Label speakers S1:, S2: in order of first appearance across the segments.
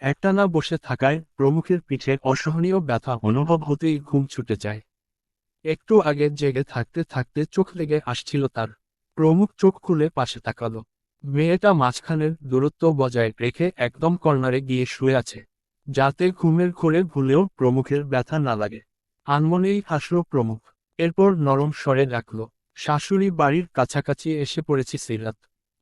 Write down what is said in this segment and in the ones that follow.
S1: একটানা বসে থাকায় প্রমুখের পিঠে অসহনীয় ব্যথা অনুভব হতেই ঘুম ছুটে যায়। একটু আগে জেগে থাকতে থাকতে চোখ লেগে আসছিল তার। প্রমুখ চোখ খুলে পাশে তাকালো। মেয়েটা মাঝখানের দূরত্ব বজায় রেখে একদম কর্নারে গিয়ে শুয়ে আছে, যাতে ঘুমের ঘোরে ভুলেও প্রমুখের ব্যথা না লাগে। আনমনেই হাসল প্রমুখ। এরপর নরম স্বরে ডাকল, শাশুড়ি বাড়ির কাছাকাছি এসে পড়েছি সিরাত।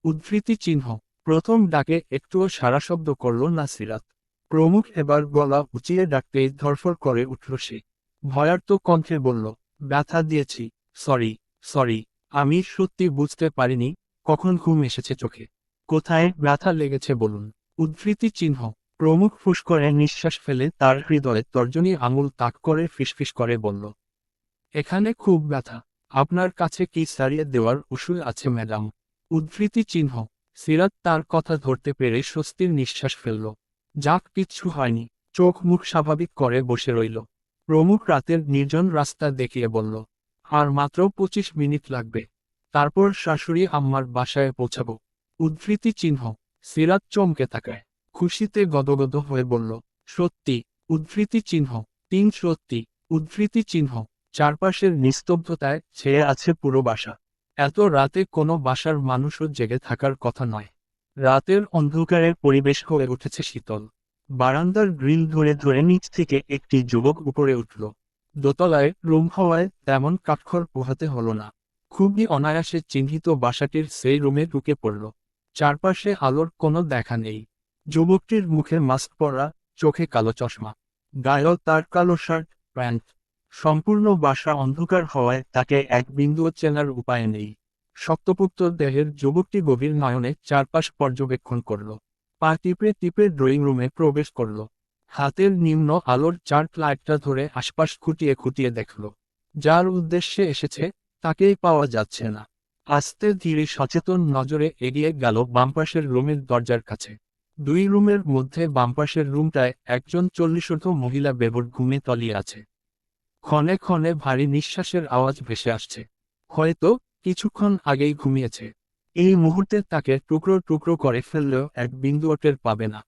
S1: উদ্ধৃতি চিহ্ন। প্রথম ডাকে একটুও সাড়া শব্দ করল না সিরাত। প্রমুখ এবার গলা উঁচিয়ে ডাকতেই ধরফর করে উঠল সে। ভয়ার্ত কণ্ঠে বলল, ব্যথা দিয়েছি, সরি, সরি, আমি সত্যি বুঝতে পারিনি কখন ঘুম এসেছে চোখে। কোথায় ব্যথা লেগেছে বলুন। উদ্ধৃতি চিহ্ন। প্রমুখ ফুস করে নিঃশ্বাস ফেলে তার হৃদয়ে তর্জনী আঙুল তাক করে ফিসফিস করে বলল, এখানে খুব ব্যথা। আপনার কাছে কি সারিয়ে দেওয়ার ওষুধ আছে ম্যাডাম? উদ্ধৃতি চিহ্ন। সিরাত তার কথা ধরতে পেরে স্বস্তির নিঃশ্বাস ফেলল। যাক, কিচ্ছু হয়নি। চোখ মুখ স্বাভাবিক করে বসে রইল। প্রমুখ রাতের নির্জন রাস্তা দেখিয়ে বলল, আর মাত্র 25 মিনিট লাগবে, তারপর শাশুড়ি আম্মার বাসায় পৌঁছাবো। উদ্ধৃতি চিহ্ন। সিরাত চমকে তাকায়। খুশিতে গদগদ হয়ে বলল, সত্যি? উদ্ধৃতি চিহ্ন। সত্যি। উদ্ধৃতি চিহ্ন। চারপাশের নিস্তব্ধতায় ছেয়ে আছে পুরো বাসা। এত রাতে কোনো বাসার মানুষও জেগে থাকার কথা নয়। রাতের অন্ধকারের পরিবেশ হয়ে উঠেছে শীতল। বারান্দার গ্রিল ধরে ধরে নিচ থেকে একটি যুবক উপরে উঠল। দোতলায় রুম হওয়ায় তেমন কাঠখড় পোহাতে হলো না। খুবই অনায়াসে চিহ্নিত বাসাটির সেই রুমে ঢুকে পড়ল। চারপাশে আলোর কোনো দেখা নেই। যুবকটির মুখে মাস্ক পরা, চোখে কালো চশমা, গায়েও তার কালো শার্ট প্যান্ট। সম্পূর্ণ বাসা অন্ধকার হওয়ায় তাকে এক বিন্দুও চেনার উপায় নেই। শক্তপুক্ত দেহের যুবকটি গভীর নয়নে চারপাশ পর্যবেক্ষণ করল। পা টিপে টিপে ড্রয়িং রুমে প্রবেশ করল। হাতের নিম্ন আলোর চার্ট লাইটটা ধরে আশপাশ খুঁটিয়ে খুঁটিয়ে দেখল। যার উদ্দেশ্যে এসেছে তাকেই পাওয়া যাচ্ছে না। আস্তে ধীরে সচেতন নজরে এগিয়ে গেল বামপাশের রুমের দরজার কাছে। দুই রুমের মধ্যে বামপাশের রুমটায় একজন 40 ঊর্ধ্ব মহিলা বেভোর ঘুমে তলিয়ে আছে। ক্ষণে ক্ষণে ভারী নিঃশ্বাসের আওয়াজ ভেসে আসছে। হয়তো কিছুক্ষণ আগেই ঘুমিয়েছে। এই মুহূর্তে তাকে টুকরো টুকরো করে ফেললেও এক বিন্দুও টের পাবে না।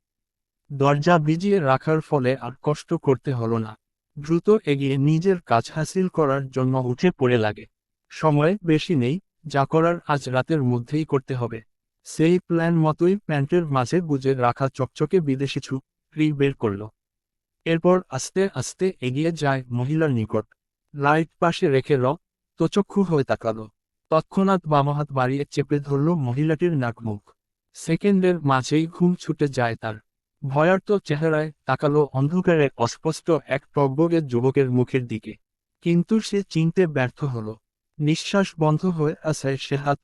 S1: দরজা ভিজিয়ে রাখার ফলে আর কষ্ট করতে হলো না। দ্রুত এগিয়ে নিজের কাজ হাসিল করার জন্য উঠে পড়ে লাগে। সময় বেশি নেই, যা করার আজ রাতের মধ্যেই করতে হবে। সেই প্ল্যান মতোই প্যান্টের মাঝে গুজে রাখা চকচকে বিদেশি ছুরি বের করল। এরপর আস্তে আস্তে এগিয়ে যায় মহিলার নিকট। লাইট পাশে রেখে তোচক্ষু হয়ে তাকালো। তৎক্ষণাৎ বাম হাত বাড়িয়ে চেপে ধরল মহিলাটির নাক মুখ। সেকেন্ডের মাঝেই ঘুম ছুটে যায় তার। ভয়ার্ত চেহারায় তাকালো অন্ধকারে অস্পষ্ট এক টগবগে যুবকের মুখের দিকে। কিন্তু সে চিনতে ব্যর্থ হলো। নিঃশ্বাস বন্ধ হয়ে আসায় সে হাত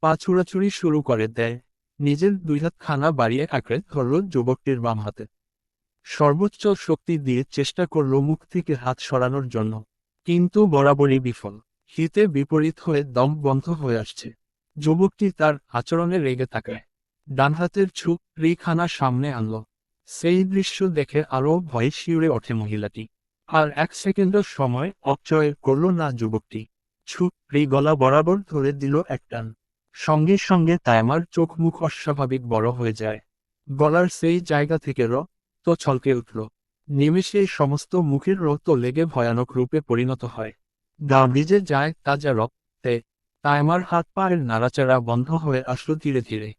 S1: পা ছুড়াছুড়ি শুরু করে দেয়। নিজের দুই হাত খানা বাড়িয়ে আঁকড়ে ধরল যুবকটির বাম হাতে। সর্বোচ্চ শক্তি দিয়ে চেষ্টা করল মুখ থেকে হাত সরানোর জন্য, কিন্তু বরাবরই বিফল। হিতে বিপরীত হয়ে দম বন্ধ হয়ে আসছে। যুবকটি তার আচরণে রেগে তাকায়। ডান হাতের ছুরিখানা সামনে আনল। সেই দৃশ্য দেখে আরও ভয়ে শিউরে ওঠে মহিলাটি। আর এক সেকেন্ডের সময় অপচয় করল না যুবকটি। ছুরি গলা বরাবর ধরে দিল এক টান। সঙ্গে সঙ্গে তাইমার চোখ মুখ অস্বাভাবিক বড় হয়ে যায়। গলার সেই জায়গা থেকে তো ছলকে উঠল। নিমেষেই সমস্ত মুখের রক্ত লেগে ভয়ানক রূপে পরিণত হয়। গা ভিজে যায় তাজা রক্তে। তাইমার হাত পায়ের নাড়াচাড়া বন্ধ হয়ে আসলো ধীরে ধীরে।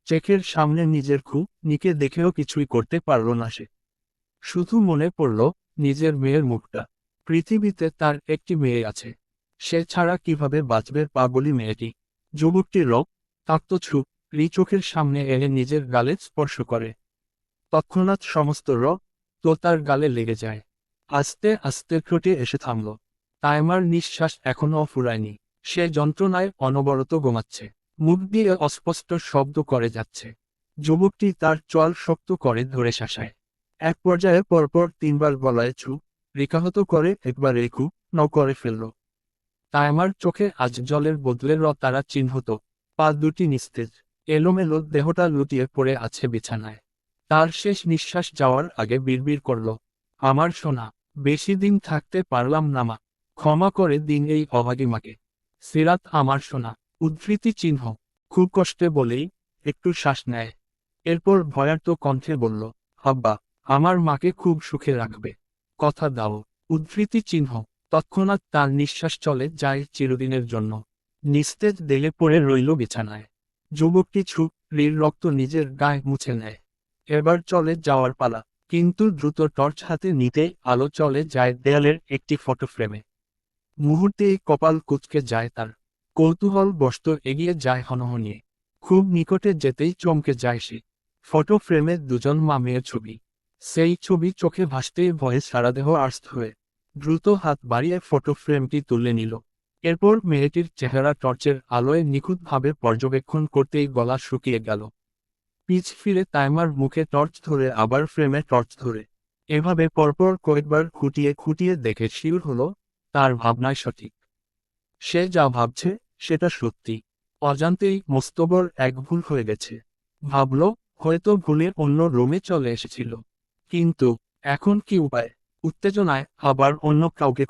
S1: চোখের সামনে নিজের নিকে দেখেও কিছুই করতে পারল না সে। শুধু মনে পড়ল নিজের মেয়ের মুখটা। পৃথিবীতে তার একটি মেয়ে আছে, সে ছাড়া কিভাবে বাঁচবে পাগলি মেয়েটি। যুবকটি তাক্ত চোখের সামনে এনে নিজের গালে স্পর্শ করে। তৎক্ষণাৎ সমস্ত তো তার গালে লেগে যায়। আস্তে আস্তে ঠোঁটে এসে থামল। তাইমার নিঃশ্বাস এখনও ফুরায়নি। সে যন্ত্রণায় অনবরত ঘুমাচ্ছে। মুখ দিয়ে অস্পষ্ট শব্দ করে যাচ্ছে। যুবকটি তার চোয়াল শক্ত করে ধরে শাসায়। এক পর্যায়ে পরপর 3বার গলায় রেখাহত করে একবার করে ফেলল। তাইমার চোখে আজ জলের বদলে তারা চিহ্নিত। পা দুটি নিস্তেজ, এলোমেলো দেহটা লুটিয়ে পড়ে আছে বিছানায়। তার শেষ নিঃশ্বাস যাওয়ার আগে বিড়বিড় করল, আমার সোনা, বেশি দিন থাকতে পারলাম না মা, ক্ষমা করে দিন এই অভাগী মাকে। সিরাত আমার সোনা। উদ্ধৃতি চিহ্ন। খুব কষ্টে বলেই একটু শ্বাস নেয়। এরপর ভয়ার্ত কণ্ঠে বলল, আব্বা, আমার মাকে খুব সুখে রাখবে, কথা দাও। উদ্ধৃতি চিহ্ন। তৎক্ষণাৎ তার নিঃশ্বাস চলে যায় চিরদিনের জন্য। নিস্তেজ দেলে পড়ে রইল বিছানায়। যুবকটি ছুরির রক্ত নিজের গায়ে মুছে নেয়। এবার চলে যাওয়ার পালা, কিন্তু দ্রুত টর্চ হাতে নিতেই আলো চলে যায় দেয়ালের একটি ফটো ফ্রেমে। মুহূর্তেই কপাল কুঁচকে যায় তার। কৌতূহল বশত এগিয়ে যায় হনহনিয়ে। খুব নিকটে যেতেই চমকে যায় সে। ফটো ফ্রেমে দুজন মা মেয়ের ছবি। সেই ছবি চোখে ভাসতেই ভয়ে সারাদেহ আর্স্ত হয়ে দ্রুত হাত বাড়িয়ে ফটো ফ্রেমটি তুলে নিল। এরপর মেয়েটির চেহারা টর্চের আলোয় নিখুঁতভাবে পর্যবেক্ষণ করতেই গলা শুকিয়ে গেল। পিছ ফিরে তাইমার মুখে টর্চ ধরে আবার ফ্রেমে টর্চ ধরে এভাবে পরপর কয়েকবার খুঁটিয়ে খুঁটিয়ে দেখে শিওর হলো তার ভাবনায় সঠিক। সে যা ভাবছে সেটা সত্যি। অজান্তেই মোস্তবর এক ভুল হয়ে গেছে। ভাবল হয়তো ভুলে অন্য রুমে চলে এসেছিল। কিন্তু এখন কি উপায়? উত্তেজনায় আবার অন্য কাউকে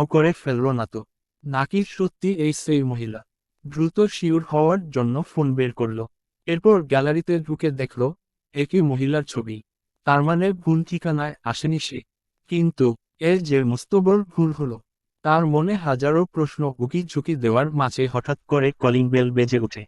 S1: করে ফেলল না তো? নাকি সত্যি এই সেই মহিলা? দ্রুত শিওর হওয়ার জন্য ফোন বের করল। এরপর গ্যালারিতে ঢুকে দেখল একই মহিলার ছবি। তার মানে ভুল ঠিকানায় আসেনি সে। কিন্তু এর যে মুস্তবর ভুল হলো। তার মনে হাজারো প্রশ্ন উকি ঝুঁকি দেওয়ার মাঝে হঠাৎ করে কলিং বেল বেজে ওঠে।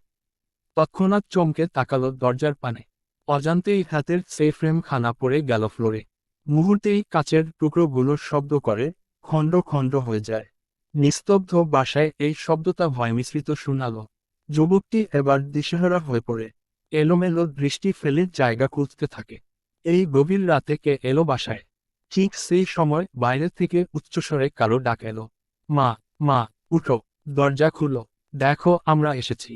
S1: তৎক্ষণাৎ চমকে তাকালো দরজার পানে। অজান্তেই হাতের সেই ফ্রেম খানা পড়ে গেল ফ্লোরে। মুহূর্তেই কাচের টুকরোগুলোর শব্দ করে খণ্ড খণ্ড হয়ে যায়। নিস্তব্ধ বাসায় এই শব্দটা ভয় মিশ্রিত শোনালো। যুবকটি এবার দিশেহারা হয়ে পড়ে এলোমেলো দৃষ্টি ফেলে জায়গা খুঁজতে থাকে। এই গভীর রাতে কে এলো বাসায়? ঠিক সেই সময় বাইরে থেকে উচ্চস্বরে কারো ডাক এলো। মা, মা, উঠো, দরজা খুলো, দেখো আমরা এসেছি।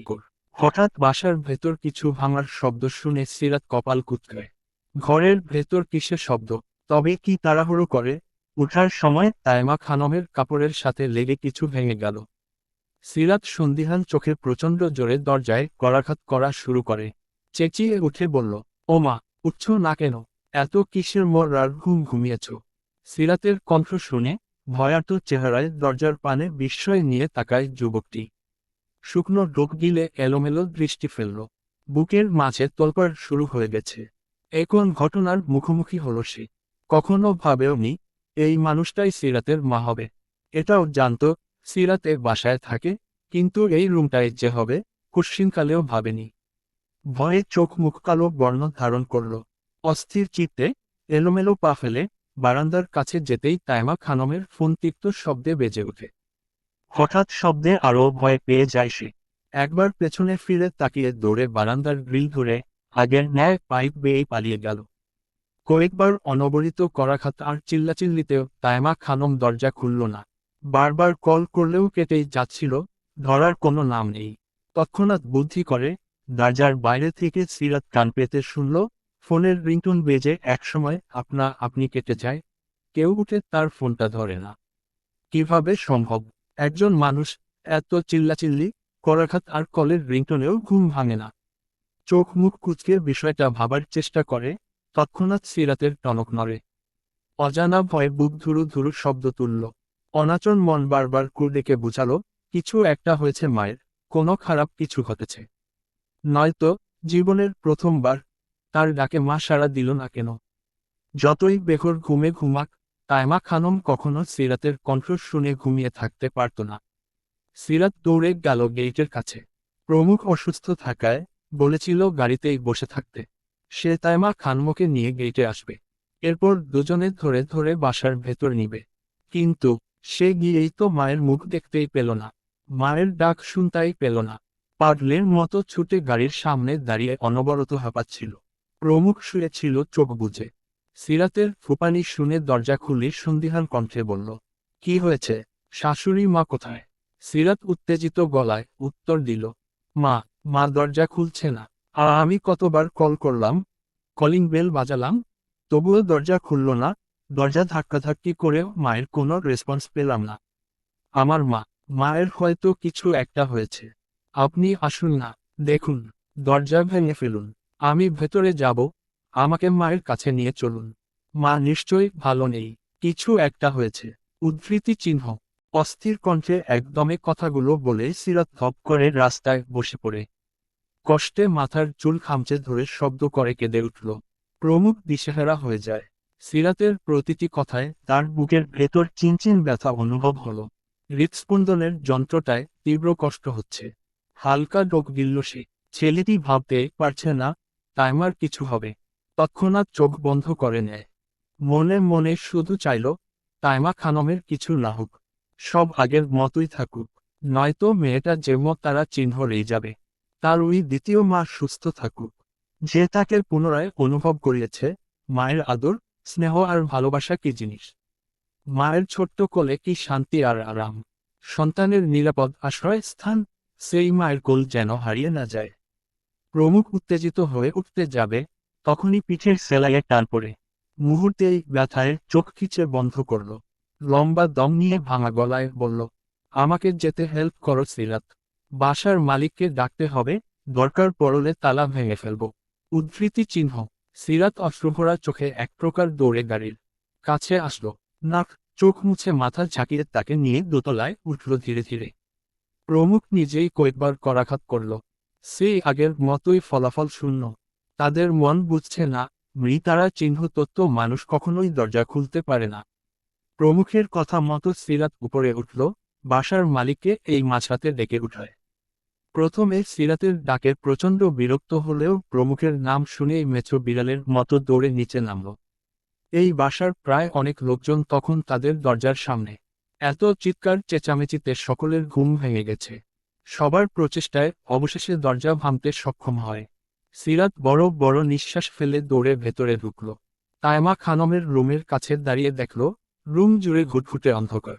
S1: হঠাৎ বাসার ভেতর কিছু ভাঙার শব্দ শুনে সিরাত কপাল কুঁচকায়। ঘরের ভেতর কিসের শব্দ? তবে কি তাড়াহুড়ো করে উঠার সময় তাইমা খানমের কাপড়ের সাথে লেগে কিছু ভেঙে গেল। সিরাত সন্দিহান চোখে প্রচণ্ড জোরে দরজায় করাঘাত করা শুরু করে। চেঁচিয়ে উঠে বলল, ও মা, উঠছ না কেন? এত কিসের মরার ঘুমিয়েছ? সিরাতের কণ্ঠ শুনে ভয়ার্ত চেহারায় দরজার পানে বিস্ময় নিয়ে তাকায় যুবকটি। শুকনো ডোক গিলে এলোমেলো দৃষ্টি ফেলল। বুকের মাঝে তোলপাড় শুরু হয়ে গেছে। এখন ঘটনার মুখোমুখি হলো সে। কখনো ভাবেওনি এই মানুষটাই সিরাতের মা হবে। এটাও জানত সিরাতে বাসায় থাকে, কিন্তু এই রুমটায় যে হবে কুৎসিনকালেও ভাবেনি। ভয়ে চোখ মুখ কালো বর্ণ ধারণ করল। অস্থির চিত্তে এলোমেলো পা ফেলে বারান্দার কাছে যেতেই তাইমা খানমের ফোন তিক্ত শব্দে বেজে ওঠে। হঠাৎ শব্দে আরও ভয় পেয়ে যায় সে। একবার পেছনে ফিরে তাকিয়ে দৌড়ে বারান্দার গ্রিল ধরে আগের ন্যায় পাইপ বেয়ে পালিয়ে গেল। কয়েকবার অনবরিত করাঘাত আর চিল্লাচিল্লিতেও তাইমা খানম দরজা খুলল না। বারবার কল করলেও কেটেই যাচ্ছিল, ধরার কোনো নাম নেই। তৎক্ষণাৎ বুদ্ধি করে দরজার বাইরে থেকে সিরাত কান পেতে শুনল ফোনের রিংটোন বেজে একসময় আপনা আপনি কেটে যায়। কেউ উঠে তার ফোনটা ধরে না। কিভাবে সম্ভব? একজন মানুষ, এত চিল্লাচিল্লি, করাঘাত আর কলের রিংটোনেও ঘুম ভাঙে না। চোখ মুখ কুঁচকে বিষয়টা ভাবার চেষ্টা করে, তৎক্ষণাৎ সিরাতের টনক নড়ে। অজানা ভয়ে বুক ধুরু ধুরু শব্দ তুলল। অনাচন মন বারবার ডেকে বুঝালো কিছু একটা হয়েছে মায়ের, কোনো খারাপ কিছু ঘটেছে। নয়তো জীবনের প্রথমবার। তার ডাকে মা সাড়া দিল না কেন? যতই বেঘর ঘুমে ঘুমাক, তাইমা খানম কখনো সিরাতের কণ্ঠ শুনে ঘুমিয়ে থাকতে পারত না। সিরাত দৌড়ে গেল গেইটের কাছে। প্রমুখ অসুস্থ থাকায় বলেছিল গাড়িতেই বসে থাকতে। সে তাইমা খানমকে নিয়ে গেইটে আসবে। এরপর দুজনে ধরে ধরে বাসার ভেতর নিবে। কিন্তু সে গিয়েই তো মায়ের মুখ দেখতেই পেল না। মায়ের ডাক শুনতেই পেল না। পাগলের মতো ছুটে গাড়ির সামনে দাঁড়িয়ে অনবরত হাঁপাচ্ছিল। প্রমুখ শুয়েছিল চোখ বুজে। সিরাতের ফুপানি শুনে দরজা খুলে সন্দিহান কণ্ঠে বলল, কি হয়েছে? শাশুড়ি মা কোথায়? সিরাত উত্তেজিত গলায় উত্তর দিল, মা, মা দরজা খুলছে না। আমি কতবার কল করলাম, কলিং বেল বাজালাম, তবুও দরজা খুলল না। দরজা ধাক্কাধাক্কি করেও মায়ের কোনো রেসপন্স পেলাম না। আমার মা, মায়ের হয়তো কিছু একটা হয়েছে। আপনি আসুন না, দেখুন, দরজা ভেঙে ফেলুন, আমি ভেতরে যাব, আমাকে মায়ের কাছে নিয়ে চলুন। মা নিশ্চয়ই ভালো নেই, কিছু একটা হয়েছে। উদ্ধৃতি চিহ্ন। অস্থির কণ্ঠে একদমে কথাগুলো বলে সিরাত ধপ করে রাস্তায় বসে পড়ে। কষ্টে মাথার চুল খামচে ধরে শব্দ করে কেঁদে উঠল। প্রমুখ দিশেহারা হয়ে যায়। সিরাতের প্রতিটি কথায় তার বুকের ভেতর চিনচিন ব্যথা অনুভব হলো। হৃৎস্পন্দনের যন্ত্রটায় তীব্র কষ্ট হচ্ছে। হালকা ডোক গিলল সে। ছেলেটি ভাবতে পারছে না টাইমার কিছু হবে। তৎক্ষণাৎ চোখ বন্ধ করে নেয়। মনে মনে শুধু চাইল তাইমা খানমের কিছু না হোক, সব আগের মতোই থাকুক, নয়তো মেয়েটা যেমন তারা চিহ্ন রয়ে যাবে। তার ওই দ্বিতীয় মা সুস্থ থাকুক, যে তাকে পুনরায় অনুভব করিয়েছে মায়ের আদর, স্নেহ আর ভালোবাসা কি জিনিস। মায়ের ছোট্ট কোলে কি শান্তি আর আরাম, সন্তানের নিরাপদ আশ্রয় স্থান, সেই মায়ের কোল যেন হারিয়ে না যায়। প্রমুখ উত্তেজিত হয়ে উঠতে যাবে, তখনই পিঠের সেলাইয়ে টান পড়ে। মুহূর্তেই ব্যথায় চোখ খিচে বন্ধ করল। লম্বা দম নিয়ে ভাঙা গলায় বলল, আমাকে যেতে হেল্প করো সিরাত। বাসার মালিককে ডাকতে হবে, দরকার পড়লে তালা ভেঙে ফেলব। উদ্ধৃতি চিহ্ন। সিরাত অশ্রুভরা চোখে এক প্রকার দৌড়ে গাড়ির কাছে আসলো। নাক চোখ মুছে মাথা ঝাঁকিয়ে তাকে নিয়ে দোতলায় উঠল ধীরে ধীরে। প্রমুখ নিজেই কয়েকবার করাঘাত করল। সেই আগের মতোই ফলাফল শূন্য। তাদের মন বুঝছে না, মৃতারা চিহ্ন তত্ত্ব মানুষ কখনোই দরজা খুলতে পারে না। প্রমুখের কথা মতো সিরাত উপরে উঠল, বাসার মালিককে এই মাঝরাতে ডেকে উঠায়। প্রথমে সিরাতের ডাকে প্রচণ্ড বিরক্ত হলেও প্রমুখের নাম শুনেই মেছো বিড়ালের মতো দৌড়ে নিচে নামল। এই বাসার প্রায় অনেক লোকজন তখন তাদের দরজার সামনে। এত চিৎকার চেঁচামেচিতে সকলের ঘুম ভেঙে গেছে। সবার প্রচেষ্টায় অবশেষে দরজা ভাঙতে সক্ষম হয়। সিরাত বড় বড় নিঃশ্বাস ফেলে দৌড়ে ভেতরে ঢুকল। তাইমা খানমের রুমের কাছে দাঁড়িয়ে দেখল, রুম জুড়ে ঘুটঘুটে অন্ধকার।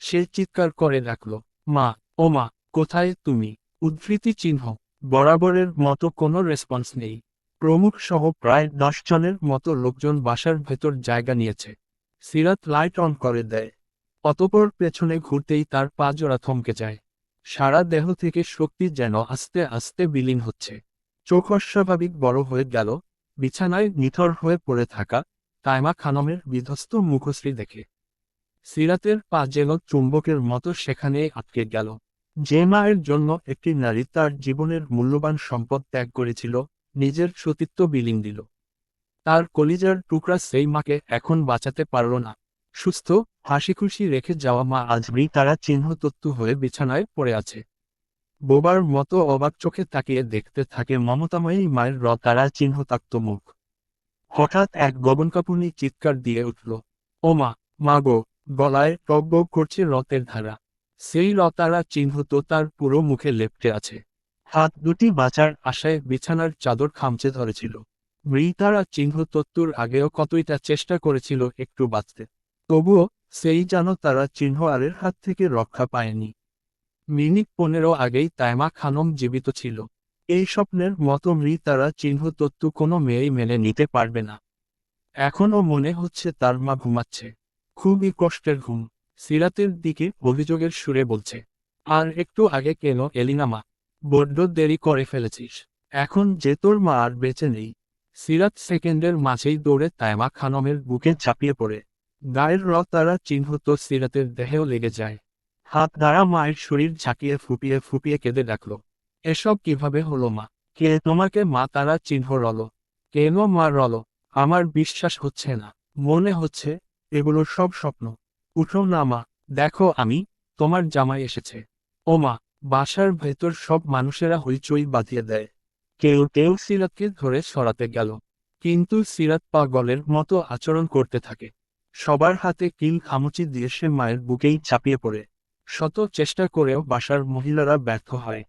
S1: সে চিৎকার করে ডাকল, মা, ও মা, কোথায় তুমি? উদ্ধৃতি চিহ্ন। বরাবরের মতো কোনো রেসপন্স নেই। প্রমুখ সহ প্রায় 10 জনের মতো লোকজন বাসার ভেতর জায়গা নিয়েছে। সিরাত লাইট অন করে দেয়। অতপর পেছনে ঘুরতেই তার পা জোড়া থমকে যায়। সারা দেহ থেকে শক্তি যেন আস্তে আস্তে বিলীন হচ্ছে। চোখ অস্বাভাবিক বড় হয়ে গেল, বিছানায় নিথর হয়ে পড়ে থাকা তাইমা খানমের বিধ্বস্ত মুখশ্রী দেখে। সিরাতের পা যেন চুম্বকের মতো সেখানেই আটকে গেল। যে মায়ের জন্য একটি নারী তার জীবনের মূল্যবান সম্পদ ত্যাগ করেছিল, নিজের সতীত্ব বিলীন দিল। তার কলিজার টুকরা সেই মাকে এখন বাঁচাতে পারল না। সুস্থ, হাসিখুশি রেখে যাওয়া মা আজ তারা চিহ্নতত্ত্ব হয়ে বিছানায় পড়ে আছে। বোবার মতো অবাক চোখে তাকিয়ে দেখতে থাকে মমতাময়ী মায়ের তারা চিহ্নতাক্ত মুখ। হঠাৎ এক গগনকাঁপুনি চিৎকার দিয়ে উঠল, ও মা, মা গো! গলায় টগবগ করছে রক্তের ধারা। সেই তারা চিহ্ন তো তার পুরো মুখে লেপ্টে আছে। হাত দুটি বাঁচার আশায় বিছানার চাদর খামচে ধরেছিল। মৃতারা চিহ্ন তত্ত্বর আগেও কতইটা চেষ্টা করেছিল একটু বাঁচতে। তবুও সেই যেন তারা চিহ্ন আরের হাত থেকে রক্ষা পায়নি। মিনিট 15 আগেই তাইমা খানম জীবিত ছিল। এই স্বপ্নের মতো মৃতারা চিহ্ন তত্ত্ব কোনো মেয়েই মেনে নিতে পারবে না। এখনও মনে হচ্ছে তার মা ঘুমাচ্ছে, খুবই কষ্টের ঘুম। সিরাতের দিকে অভিযোগের সুরে বলছে, আর একটু আগে কেন এলি না মা? বড্ড দেরি করে ফেলেছিস। এখন যে তোর মা আর বেঁচে নেই। সিরাত সেকেন্ডের মাঝেই দৌড়ে তাইমা খানমের বুকে ঝাঁপিয়ে পড়ে। গায়ের তারা চিহ্ন তো সিরাতের দেহেও লেগে যায়। হাত দ্বারা মায়ের শরীর ঝাঁকিয়ে ফুপিয়ে ফুপিয়ে কেঁদে ডাকল, এসব কিভাবে হলো মা? কে তোমাকে মা তারা চিহ্ন রল? কেন মা রল? আমার বিশ্বাস হচ্ছে না। মনে হচ্ছে এগুলো সব স্বপ্ন। উঠো না মা, দেখো তোমার জামাই এসেছে। ও মা! বাসার ভেতর সব মানুষেরা হইচই বাঁধিয়ে দেয়। কেউ কেউ সিরাতকে ধরে সরাতে গেল, কিন্তু সিরাত পাগলের মতো আচরণ করতে থাকে। সবার হাতে কিল খামুচি দিয়ে সে মায়ের বুকেই চাপিয়ে পড়ে। শত চেষ্টা করেও বাসার মহিলারা ব্যর্থ হয়।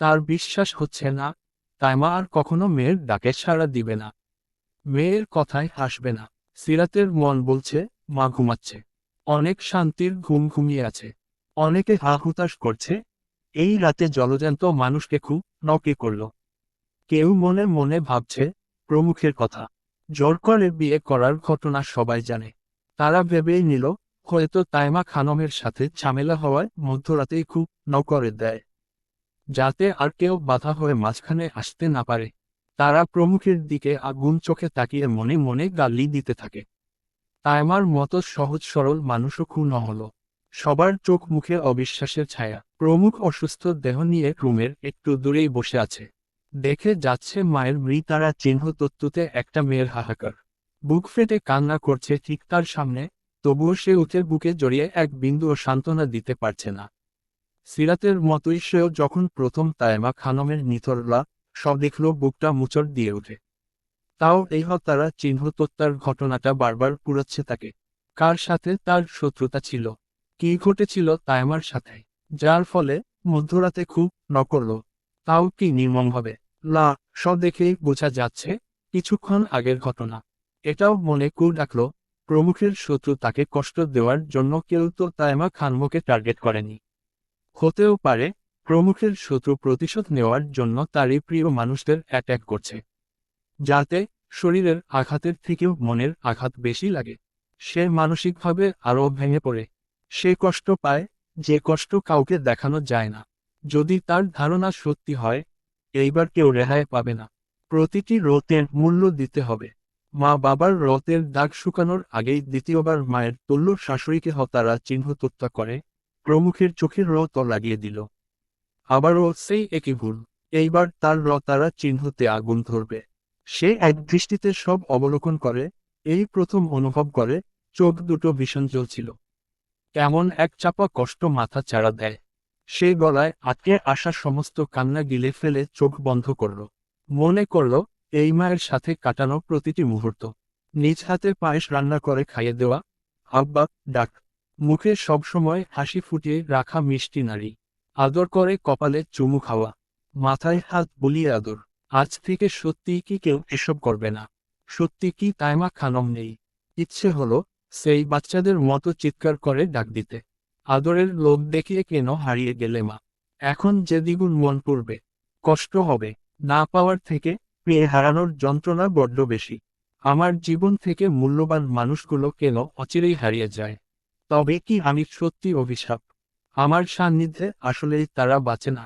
S1: তার বিশ্বাস হচ্ছে না তাইমা আর কখনো মেয়ের ডাকে সাড়া দিবে না, মেয়ের কথায় হাসবে না। সিরাতের মন বলছে মা ঘুমাচ্ছে, অনেক শান্তির ঘুম ঘুমিয়ে আছে। অনেকে হা হুতাশ করছে, এই রাতে জলজ্যান্ত মানুষকে খুব নকে করল। কেউ মনে মনে ভাবছে প্রমুখের কথা। জোর করে বিয়ে করার ঘটনা সবাই জানে। তারা ভেবেই নিল হয়তো তাইমা খানমের সাথে ঝামেলা হওয়ায় মধ্যরাতেই খুব করে দেয়, যাতে আর কেউ বাধা হয়ে মাঝখানে আসতে না পারে। তারা প্রমুখের দিকে আগুন চোখে তাকিয়ে মনে মনে গালি দিতে থাকে। তাইমার মতো সহজ সরল মানুষও খুন হল। সবার চোখ মুখে অবিশ্বাসের ছায়া। প্রমুখ অসুস্থ দেহ নিয়ে রুমের একটু দূরেই বসে আছে। দেখে যাচ্ছে মায়ের মৃতারা চিহ্ন তত্ত্বতে একটা মেয়ের হাহাকার। বুক ফেটে কান্না করছে ঠিক তার সামনে, তবুও সে উঠে বুকে জড়িয়ে এক বিন্দুও সান্ত্বনা দিতে পারছে না। সিরাতের মতোই সেও যখন প্রথম তায়েমা খানমের নিথরলা সব দেখল, বুকটা মুচড় দিয়ে ওঠে। তাও এই হত্যারা চিহ্ন তত্ত্বার ঘটনাটা বারবার পুরাচ্ছে তাকে। কার সাথে তার শত্রুতা ছিল, কি ঘটেছিল তায়েমার সাথে, যার ফলে মধ্যরাতে খুব করল, তাও কি নির্মমভাবে। সব দেখেই বোঝা যাচ্ছে কিছুক্ষণ আগের ঘটনা। এটাও মনে কু ডাকল, প্রমুখের শত্রু তাকে কষ্ট দেওয়ার জন্য কেউ তো তায়েমা খানমকে টার্গেট করেনি। হতেও পারে প্রমুখের শত্রু প্রতিশোধ নেওয়ার জন্য তারই প্রিয় মানুষদের অ্যাট্যাক করছে, যাতে শরীরের আঘাতের থেকেও মনের আঘাত বেশি লাগে। সে মানসিকভাবে আরও ভেঙে পড়ে। সে কষ্ট পায়, যে কষ্ট কাউকে দেখানো যায় না। যদি তার ধারণা সত্যি হয়, এইবার কেউ রেহাই পাবে না। প্রতিটি রতের মূল্য দিতে হবে। মা বাবার রতের দাগ শুকানোর আগেই দ্বিতীয়বার মায়ের তুল্য শাশুড়িকে হত্যারা চিহ্ন হত্যা করে প্রমুখের চোখের রত লাগিয়ে দিল। আবারও সেই একই ভুল। এইবার তার রতারা চিহ্নতে আগুন ধরবে। সে এক দৃষ্টিতে সব অবলোকন করে, এই প্রথম অনুভব করে চোখ দুটো ভীষণ জ্বলছিল। কেমন এক চাপা কষ্ট মাথা চাড়া দেয়। সে গলায় আটকে আসা সমস্ত কান্না গিলে ফেলে চোখ বন্ধ করল। মনে করল এই মায়ের সাথে কাটানো প্রতিটি মুহূর্ত, নিজ হাতে পায়েস রান্না করে খাইয়ে দেওয়া, আব্বা ডাক, মুখে সবসময় হাসি ফুটিয়ে রাখা মিষ্টি নারী, আদর করে কপালে চুমু খাওয়া, মাথায় হাত বুলিয়ে আদর। আজ থেকে সত্যিই কি কেউ এসব করবে না? সত্যি কি তাইমা খানম নেই? ইচ্ছে হলো সেই বাচ্চাদের মতো চিৎকার করে ডাক দিতে, আদরের লোভ দেখিয়ে কেন হারিয়ে গেলে মা। এখন যে দ্বিগুণ মন পড়বে, কষ্ট হবে। না পাওয়ার থেকে পেয়ে হারানোর যন্ত্রণা বড্ড বেশি। আমার জীবন থেকে মূল্যবান মানুষগুলো কেন অচিরেই হারিয়ে যায়? তবে কি আমি সত্যি অভিশাপ? আমার সান্নিধ্যে আসলেই তারা বাঁচে না?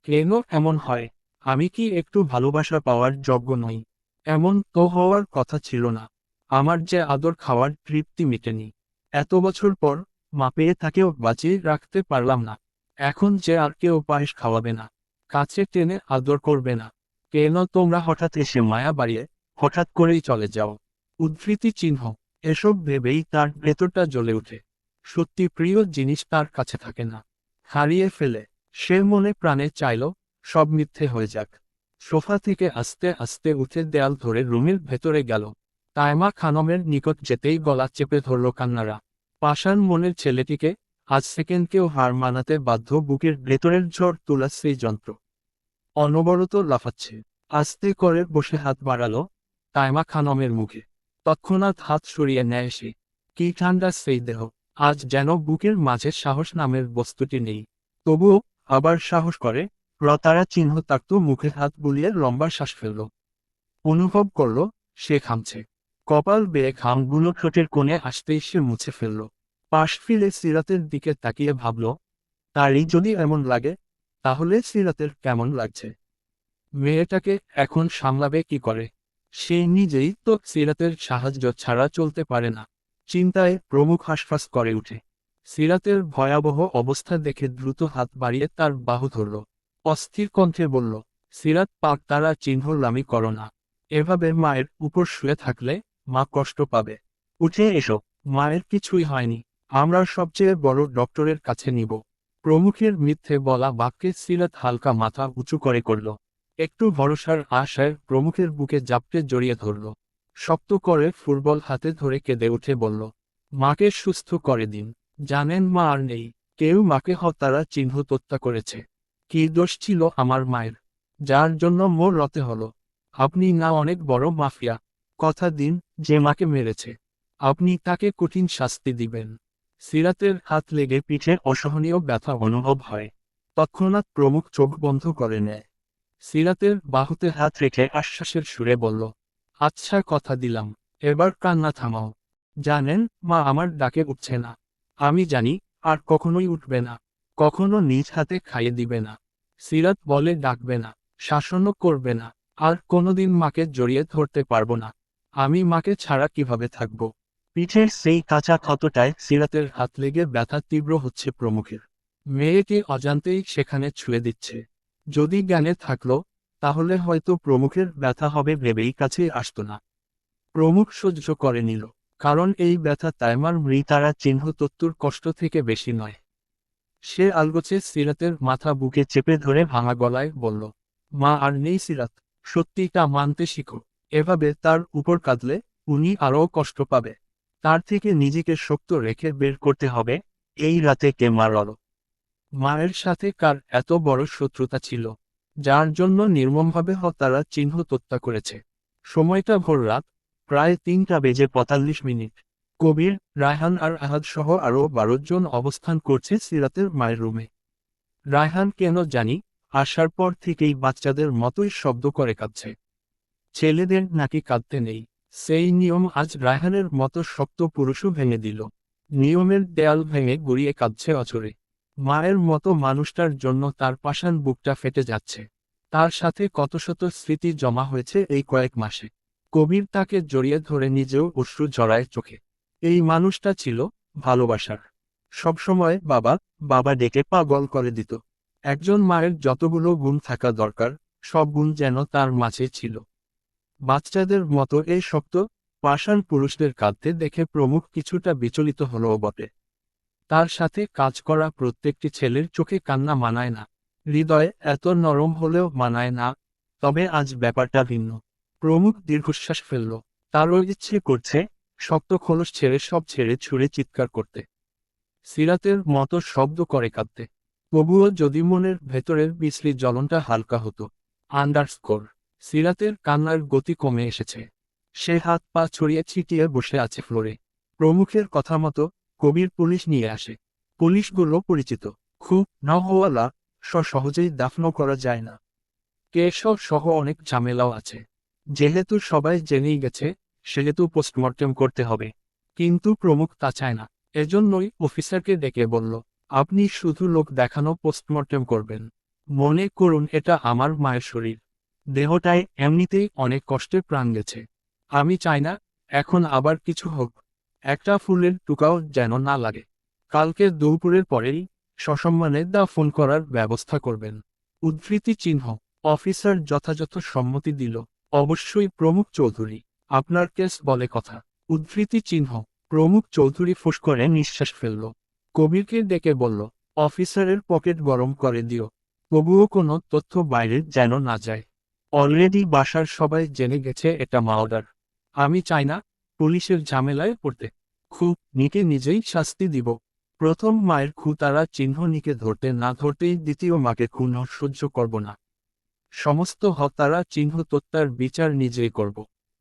S1: কেন এমন হয়? আমি কি একটু ভালোবাসা পাওয়ার যোগ্য নই? এমন তো হওয়ার কথা ছিল না। আমার যে আদর খাওয়ার তৃপ্তি মেটেনি, এত বছর পর মা পেয়ে তাকেও বাঁচিয়ে রাখতে পারলাম না। এখন যে আর কেউ পায়েস খাওয়াবে না, কাছে টেনে আদর করবে না, কেন তোমরা হঠাৎ এসে মায়া বাড়িয়ে হঠাৎ করেই চলে যাও? উদ্ধৃতি চিহ্ন। এসব ভেবেই তার ভেতরটা জ্বলে ওঠে। সত্যি প্রিয় জিনিস তার কাছে থাকে না, হারিয়ে ফেলে। সে মনে প্রাণে চাইল সব মিথ্যে হয়ে যাক। সোফা থেকে আস্তে আস্তে উঠে দেয়াল ধরে রুমের ভেতরে গেল। তাইমা খানমের নিকট যেতেই গলা চেপে ধরল কান্নারা। পাষাণ মনের ছেলেটিকে আজ সেকেন্ডকেও হার মানাতে বাধ্য বুকের ভেতরের ঝড় তোলা সেই যন্ত্র। অনবরত লাফাচ্ছে। আস্তে করে বসে হাত বাড়ালো তাইমা খানমের মুখে। তৎক্ষণাৎ হাত সরিয়ে নেয় সে। কি ঠান্ডা সেই দেহ। আজ যেন বুকের মাঝে সাহস নামের বস্তুটি নেই। তবুও আবার সাহস করে রতারা চিহ্ন তাক্ত মুখে হাত বুলিয়ে লম্বা শ্বাস ফেলল। অনুভব করল সে ঘামছে। কপাল বেয়ে ঘামগুলো ঠোঁটের কোণে আসতেই সে মুছে ফেলল। পাশ ফিরে সিরাতের দিকে তাকিয়ে ভাবল, তারই যদি এমন লাগে, তাহলে সিরাতের কেমন লাগছে? মেয়েটাকে এখন সামলাবে কি করে? সে নিজেই তো সিরাতের সাহায্য ছাড়া চলতে পারে না। চিন্তায় প্রমুখ হাঁসফাঁস করে উঠে। সিরাতের ভয়াবহ অবস্থা দেখে দ্রুত হাত বাড়িয়ে তার বাহু ধরল। অস্থির কণ্ঠে বলল, সিরাত পাক তারা চিহ্নলামি করো না। এভাবে মায়ের উপর শুয়ে থাকলে মা কষ্ট পাবে। উঠে এসো। মায়ের কিছুই হয়নি। আমরা সবচেয়ে বড় ডক্টরের কাছে নিব। প্রমুখের মিথ্যে বলা বাক্যে সিরাত হালকা মাথা উঁচু করে করল। একটু ভরসার আশায় প্রমুখের বুকে জাপটে জড়িয়ে ধরল। শক্ত করে ফুটবল হাতে ধরে কেঁদে উঠে বলল, মাকে সুস্থ করে দিন। জানেন মা আর নেই। কেউ মাকে হত্যারা চিহ্ন হত্যা করেছে। কি দোষ ছিল আমার মায়ের, যার জন্য মোর রতে হলো? আপনি না অনেক বড় মাফিয়া। কথা দিন, যে মাকে মেরেছে আপনি তাকে কঠিন শাস্তি দিবেন। সিরাতের হাত লেগে পিঠে অসহনীয় ব্যথা অনুভব হয়। তৎক্ষণাৎ প্রমুখ চোখ বন্ধ করে নেয়। সিরাতের বাহুতে হাত রেখে আশ্বাসের সুরে বলল, আচ্ছা কথা দিলাম, এবার কান্না থামাও। জানেন মা আমার ডাকে উঠছে না। আমি জানি আর কখনোই উঠবে না। কখনো নিজ হাতে খাইয়ে দিবে না। সিরাত বলে ডাকবে না, শাসনও করবে না। আর কোনোদিন মাকে জড়িয়ে ধরতে পারবো না। আমি মাকে ছাড়া কিভাবে থাকব? পিঠের সেই কাঁচা ক্ষতটায় সিরাতের হাত লেগে ব্যথা তীব্র হচ্ছে প্রমুখের। মেয়েটি অজান্তেই সেখানে ছুঁয়ে দিচ্ছে। যদি জ্ঞানে থাকলো তাহলে হয়তো প্রমুখের ব্যথা হবে ভেবেই কাছে আসতো না। প্রমুখ সহ্য করে নিল, কারণ এই ব্যথা তাইমার মৃতারা চিহ্ন তত্ত্বর কষ্ট থেকে বেশি নয়। সে আলগোছে সিরাতের মাথা বুকে চেপে ধরে ভাঙা গলায় বলল, মা আর নেই সিরাত, সত্যিটা মানতে শিখো। এভাবে তার উপর কাঁদলে উনি আরও কষ্ট পাবে। তার থেকে নিজেকে শক্ত রেখে বের করতে হবে। এই রাতে কে মারল? মায়ের সাথে কার এত বড় শত্রুতা ছিল, যার জন্য নির্মমভাবে হত্যারা চিহ্ন হত্যা করেছে? সময়টা ভোর রাত, প্রায় 3:45। কবির, রায়হান আর আহাদ সহ আরও 12 জন অবস্থান করছে সিরাতের মায়ের রুমে। রায়হান কেন জানি আসার পর থেকেই বাচ্চাদের মতোই শব্দ করে কাঁদছে। ছেলেদের নাকি কাঁদতে নেই, সেই নিয়ম আজ রায়হানের মতো শক্ত পুরুষও ভেঙে দিল। নিয়মের দেয়াল ভেঙে গড়িয়ে কাঁদছে অচরে। মায়ের মতো মানুষটার জন্য তার পাষাণ বুকটা ফেটে যাচ্ছে। তার সাথে কত শত স্মৃতি জমা হয়েছে এই কয়েক মাসে। কবির তাকে জড়িয়ে ধরে নিজেও অশ্রু জড়ায় চোখে। এই মানুষটা ছিল ভালোবাসার। সবসময় বাবা বাবা ডেকে পাগল করে দিত। একজন মায়ের যতগুলো গুণ থাকা দরকার, সব গুণ যেন তার মাঝে ছিল। বাচ্চাদের মতো এই শক্ত পাষাণ পুরুষদের কাঁদতে দেখে প্রমুখ কিছুটা বিচলিত হলো বটে। তার সাথে কাজ করা প্রত্যেকটি ছেলের চোখে কান্না মানায় না, হৃদয় এত নরম হলেও মানায় না। তবে আজ ব্যাপারটা ভিন্ন। প্রমুখ দীর্ঘশ্বাস ফেলল। তারও ইচ্ছে করছে শক্ত খোলস ছেড়ে সব ছেড়ে ছুঁড়ে চিৎকার করতে, সিরাতের মতো শব্দ করে কাঁদতে। তবুও যদি মনের ভেতরের বিশ্রী জ্বলনটা হালকা হতো। আন্ডারস্কোর। সিরাতের কান্নার গতি কমে এসেছে। সে হাত পা ছড়িয়ে ছিটিয়ে বসে আছে ফ্লোরে। প্রমুখের কথা মতো কবির পুলিশ নিয়ে আসে। পুলিশগুলো পরিচিত, খুব নওয়ালা, সহজেই দাফনও করা যায় না। কেশব সহ অনেক ঝামেলাও আছে। যেহেতু সবাই জেনেই গেছে, সেহেতু পোস্টমর্টেম করতে হবে। কিন্তু প্রমুখ তা চায় না। এজন্যই অফিসারকে ডেকে বলল, আপনি শুধু লোক দেখানো পোস্টমর্টেম করবেন। মনে করুন এটা আমার মায়ের শরীর। দেহটায় এমনিতেই অনেক কষ্টে প্রাণ গেছে। আমি চাই না এখন আবার কিছু হোক। একটা ফুলের টুকাও যেন না লাগে। কালকে দুপুরের পরেই সসম্মানে দাফন করার ব্যবস্থা করবেন। উদ্ধৃতি চিহ্ন। অফিসার যথাযথ সম্মতি দিল। অবশ্যই প্রমুখ চৌধুরী, আপনার কেস বলে কথা। উদ্ধৃতি চিহ্ন। প্রমুখ চৌধুরী ফুস করে নিঃশ্বাস ফেলল। কবিরকে ডেকে বলল, অফিসারের পকেট গরম করে দিও। তবুও কোনো তথ্য বাইরে যেন না যায়। অলরেডি বাসার সবাই জেনে গেছে এটা মাওডার। আমি চাই না পুলিশের ঝামেলায় পড়তে। খুব নিকে নিজেই শাস্তি দিব। প্রথম মায়ের তারা চিহ্ন নিকে ধরতে না ধরতেই দ্বিতীয় মাকে খুন সহ্য করব না। সমস্ত হত্যারা চিহ্ন তত্ত্বার বিচার নিজেই করব।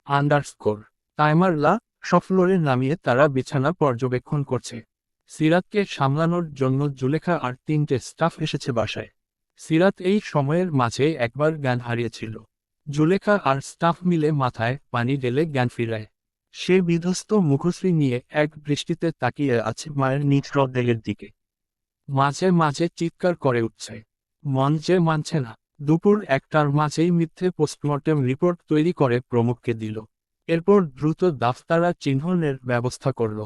S1: আন্ডারস্কোর। টাইমার লা সফলরে নামিয়ে তারা বিছানা পর্যবেক্ষণ করছে। সিরাতকে সামলানোর জন্য জুলেখা আর 3টে স্টাফ এসেছে বাসায়। সিরাত এই সময়ের মাঝে একবার জ্ঞান হারিয়েছিল। জুলেখা আর স্টাফ মিলে মাথায় পানি ঢেলে জ্ঞান ফিরায়। সে বিধ্বস্ত মুখশ্রী নিয়ে এক দৃষ্টিতে তাকিয়ে আছে মায়ের নিজ হৃদয়ের দিকে। মাঝে মাঝে চিৎকার করে উঠছে, মন যে মানছে না। দুপুর 1টার মাঝেই মিথ্যে পোস্টমর্টেম রিপোর্ট তৈরি করে প্রমুখকে দিল। এরপর দ্রুত দাফতারা চিহ্নের ব্যবস্থা করল।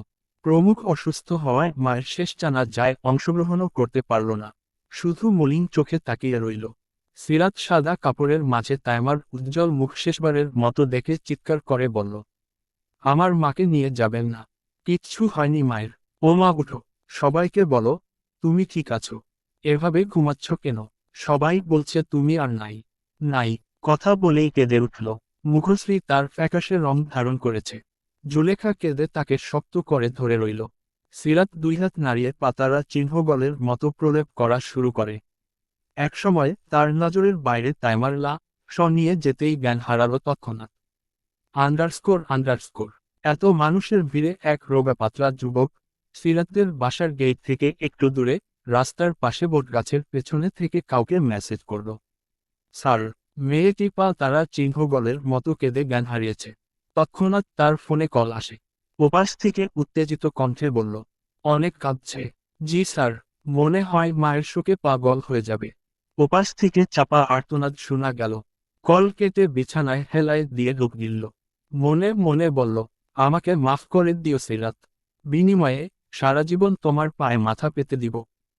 S1: প্রমুখ অসুস্থ হওয়ায় মায়ের শেষ জানা যায় অংশগ্রহণও করতে পারল না। শুধু মলিন চোখে তাকিয়ে রইল। সিরাত সাদা কাপড়ের মাঝে তাইমার উজ্জ্বল মুখ শেষবারের মতো দেখে চিৎকার করে বলল, আমার মাকে নিয়ে যাবেন না। কিচ্ছু হয়নি মায়ের। ও মা উঠো, সবাইকে বলো তুমি ঠিক আছো। এভাবে ঘুমাচ্ছ কেন? সবাই বলছে তুমি আর নাই। নাই কথা বলেই কেঁদে উঠল। মুখশ্রী তার ফ্যাকাশে রং ধারণ করেছে। জুলেখা কেঁদে তাকে শক্ত করে ধরে রইল। সিরাত 2 হাত নাড়িয়ে পাতারা চিহ্ন বলের মতো প্রলেপ করা শুরু করে। একসময় তার নজরের বাইরে তাইমার লা নিয়ে যেতেই জ্ঞান হারালো তৎক্ষণাৎ। আন্ডারস্কোর। এত মানুষের ভিড়ে এক রোগা পাতলা যুবক সিরাতদের বাসার গেট থেকে একটু দূরে রাস্তার পাশে বটগাছের পেছনে থেকে কাউকে মেসেজ করল, স্যার, মেয়েটি পা তারা চিহ্ন গলের মতো কেঁদে জ্ঞান হারিয়েছে। তৎক্ষণাৎ তার ফোনে কল আসে। ওপাশ থেকে উত্তেজিত কণ্ঠে বলল, অনেক কাঁদছে। জি স্যার, মনে হয় মায়ের শোকে পাগল হয়ে যাবে। ওপাশ থেকে চাপা আর্তনাদ শোনা গেল। কল কেটে বিছানায় হেলায় দিয়ে ঢুক দিল। মনে মনে বলল, আমাকে মাফ করে দিও সিরাত। বিনিময়ে সারা জীবন তোমার পায়ে মাথা পেতে দিব।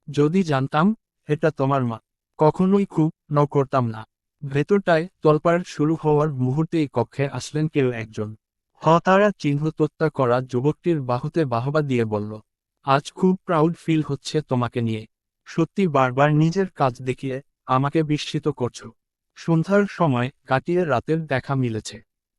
S1: যদি জানতাম এটা তোমার মা, কখনোই খুব করতাম না। ভেতরটায় তোলপাড় শুরু হওয়ার মুহূর্তেই কক্ষে আসলেন কেউ একজন। হতারা চিহ্ন তোত্তা করা যুবকটির বাহুতে বাহবা দিয়ে বলল, আজ খুব প্রাউড ফিল হচ্ছে তোমাকে নিয়ে। সত্যি বারবার নিজের কাজ দেখিয়ে আমাকে বিস্মিত করছো। সন্ধ্যার সময় কাটিয়ে রাতের দেখা মিলেছে।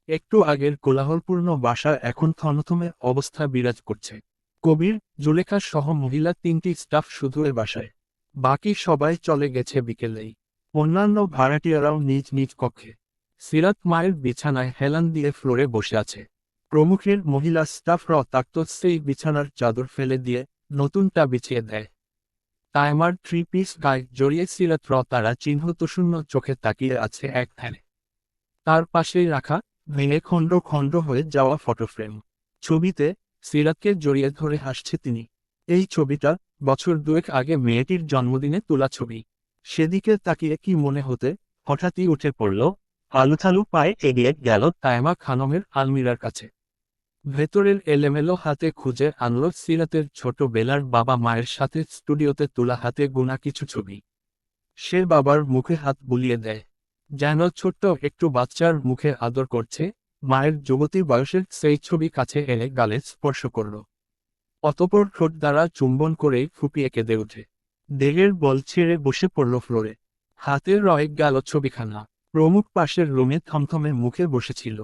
S1: একটু আগের কোলাহলপূর্ণ বাসা এখন থমথমে অবস্থা বিরাজ করছে। কবির, জুলেখা সহ মহিলা 3টি স্টাফ শুধু এ বাসায়। বাকি সবাই চলে গেছে বিকেলেই। অন্যান্য ভাড়াটিয়ারাও নিজ নিজ কক্ষে। সিরাত মায়ের বিছানায় হেলান দিয়ে ফ্লোরে বসে আছে। প্রমুখের মহিলা স্টাফরা তাক্ত সেই বিছানার চাদর ফেলে দিয়ে নতুনটা বিছিয়ে দেয়। তাইমার 3 পিস গায়ে জড়িয়ে সিরাতরা তারা চিহ্নতশূন্য চোখে তাকিয়ে আছে এক ধ্যানে। তার পাশেই রাখা ভেঙে খণ্ড খণ্ড হয়ে যাওয়া ফটোফ্রেম। ছবিতে সিরাতকে জড়িয়ে ধরে হাসছে তিনি। এই ছবিটা বছর 2 আগে মেয়েটির জন্মদিনে তোলা ছবি। সেদিকে তাকিয়ে কি মনে হতে হঠাৎই উঠে পড়ল, আলুথালু পায়ে এগিয়ে গেল তায়মা খানমের আলমিরার কাছে। ভেতরের এলেমেলো হাতে খুঁজে আনল সিরাতের ছোটবেলার বাবা মায়ের সাথে স্টুডিওতে তোলা হাতে গোনা কিছু ছবি। সে বাবার মুখে হাত বুলিয়ে দেয়, যেন ছোট্ট একটু বাচ্চার মুখে আদর করছে। মায়ের যুবতী বয়সের সেই ছবি কাছে এনে গালে স্পর্শ করল। অতপর ঠোঁট দ্বারা চুম্বন করেই ফুপিয়ে কেঁদে ওঠে। দেহের বল ছেড়ে বসে পড়ল ফ্লোরে। হাতের রয়ে গেল ছবিখানা। প্রমুখ পাশের রুমে থমথমে মুখে বসেছিল।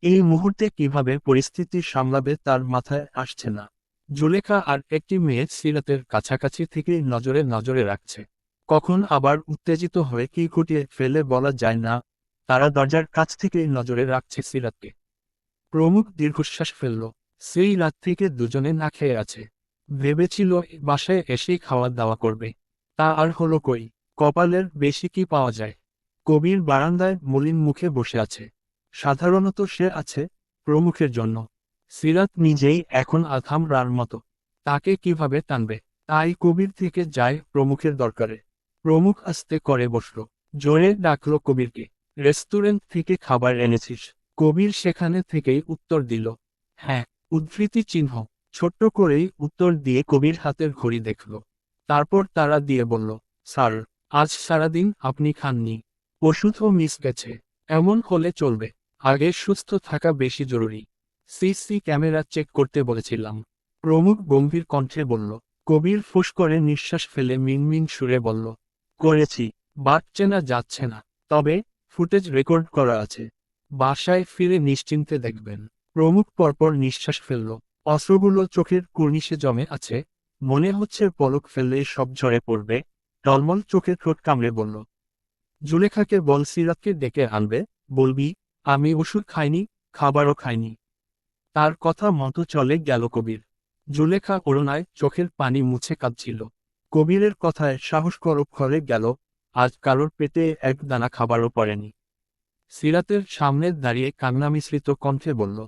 S1: এই মুহূর্তে কিভাবে পরিস্থিতি সামলাবে তার মাথায় আসছে না। জুলেখা আর একটি মেয়ে সিরাতের কাছাকাছি থেকেই নজরে নজরে রাখছে। কখন আবার উত্তেজিত হয়ে কি খুঁটিয়ে ফেলে বলা যায় না। তারা দরজার কাছ থেকেই নজরে রাখছে সিরাতকে। প্রমুখ দীর্ঘশ্বাস ফেলল। সেই রাত থেকে দুজনে না খেয়ে আছে। ভেবেছিল বাসায় এসেই খাওয়া দাওয়া করবে। তা আর হলো কই। কপালের বেশি কি পাওয়া যায়। কবির বারান্দায় মলিন মুখে বসে আছে। সাধারণত সে আছে প্রমুখের জন্য। সিরাত নিজেই এখন আধামরার মতো। তাকে কিভাবে টানবে। তাই কবির থেকে যায় প্রমুখের দরকারে। প্রমুখ আস্তে করে বসল। জোরে ডাকল কবিরকে, রেস্টুরেন্ট থেকে খাবার এনেছিস? কবির সেখানে থেকেই উত্তর দিল, হ্যাঁ। উদ্ধৃতি চিহ্ন ছোট্ট করেই উত্তর দিয়ে কবির হাতের ঘড়ি দেখল। তারপর তারা দিয়ে বলল, স্যার, আজ সারাদিন আপনি খাননি। ওষুধও মিস গেছে। এমন হলে চলবে। আগে সুস্থ থাকা বেশি জরুরি। সিসি ক্যামেরা চেক করতে বলেছিলাম। প্রমুখ গম্ভীর কণ্ঠে বলল। কবির ফুস করে নিঃশ্বাস ফেলে মিনমিন সুরে বলল, করেছি। বাট চেনা যাচ্ছে না। তবে ফুটেজ রেকর্ড করা আছে। বাসায় ফিরে নিশ্চিন্তে দেখবেন। প্রমুখ পরপর নিঃশ্বাস ফেলল। অস্ত্রগুলো চোখের কুর্নিশে জমে আছে। মনে হচ্ছে পলক ফেললে সব ঝরে পড়বে। টলমল চোখে ঠোঁট কামড়ে বলল, জুলেখাকে বল সিরাতকে ডেকে আনবে। বলবি আমি ওষুধ খাইনি, খাবারও খাইনি। তার কথা মতো চলে গেল কবির। জুলেখা ওড়নায় চোখের পানি মুছে কাঁদছিল। কবিরের কথায় সাহস ঘরে গেল। আজ কারোর পেটে এক দানা খাবারও পড়েনি। সিরাতের সামনে দাঁড়িয়ে কান্না মিশ্রিত কণ্ঠে বলল,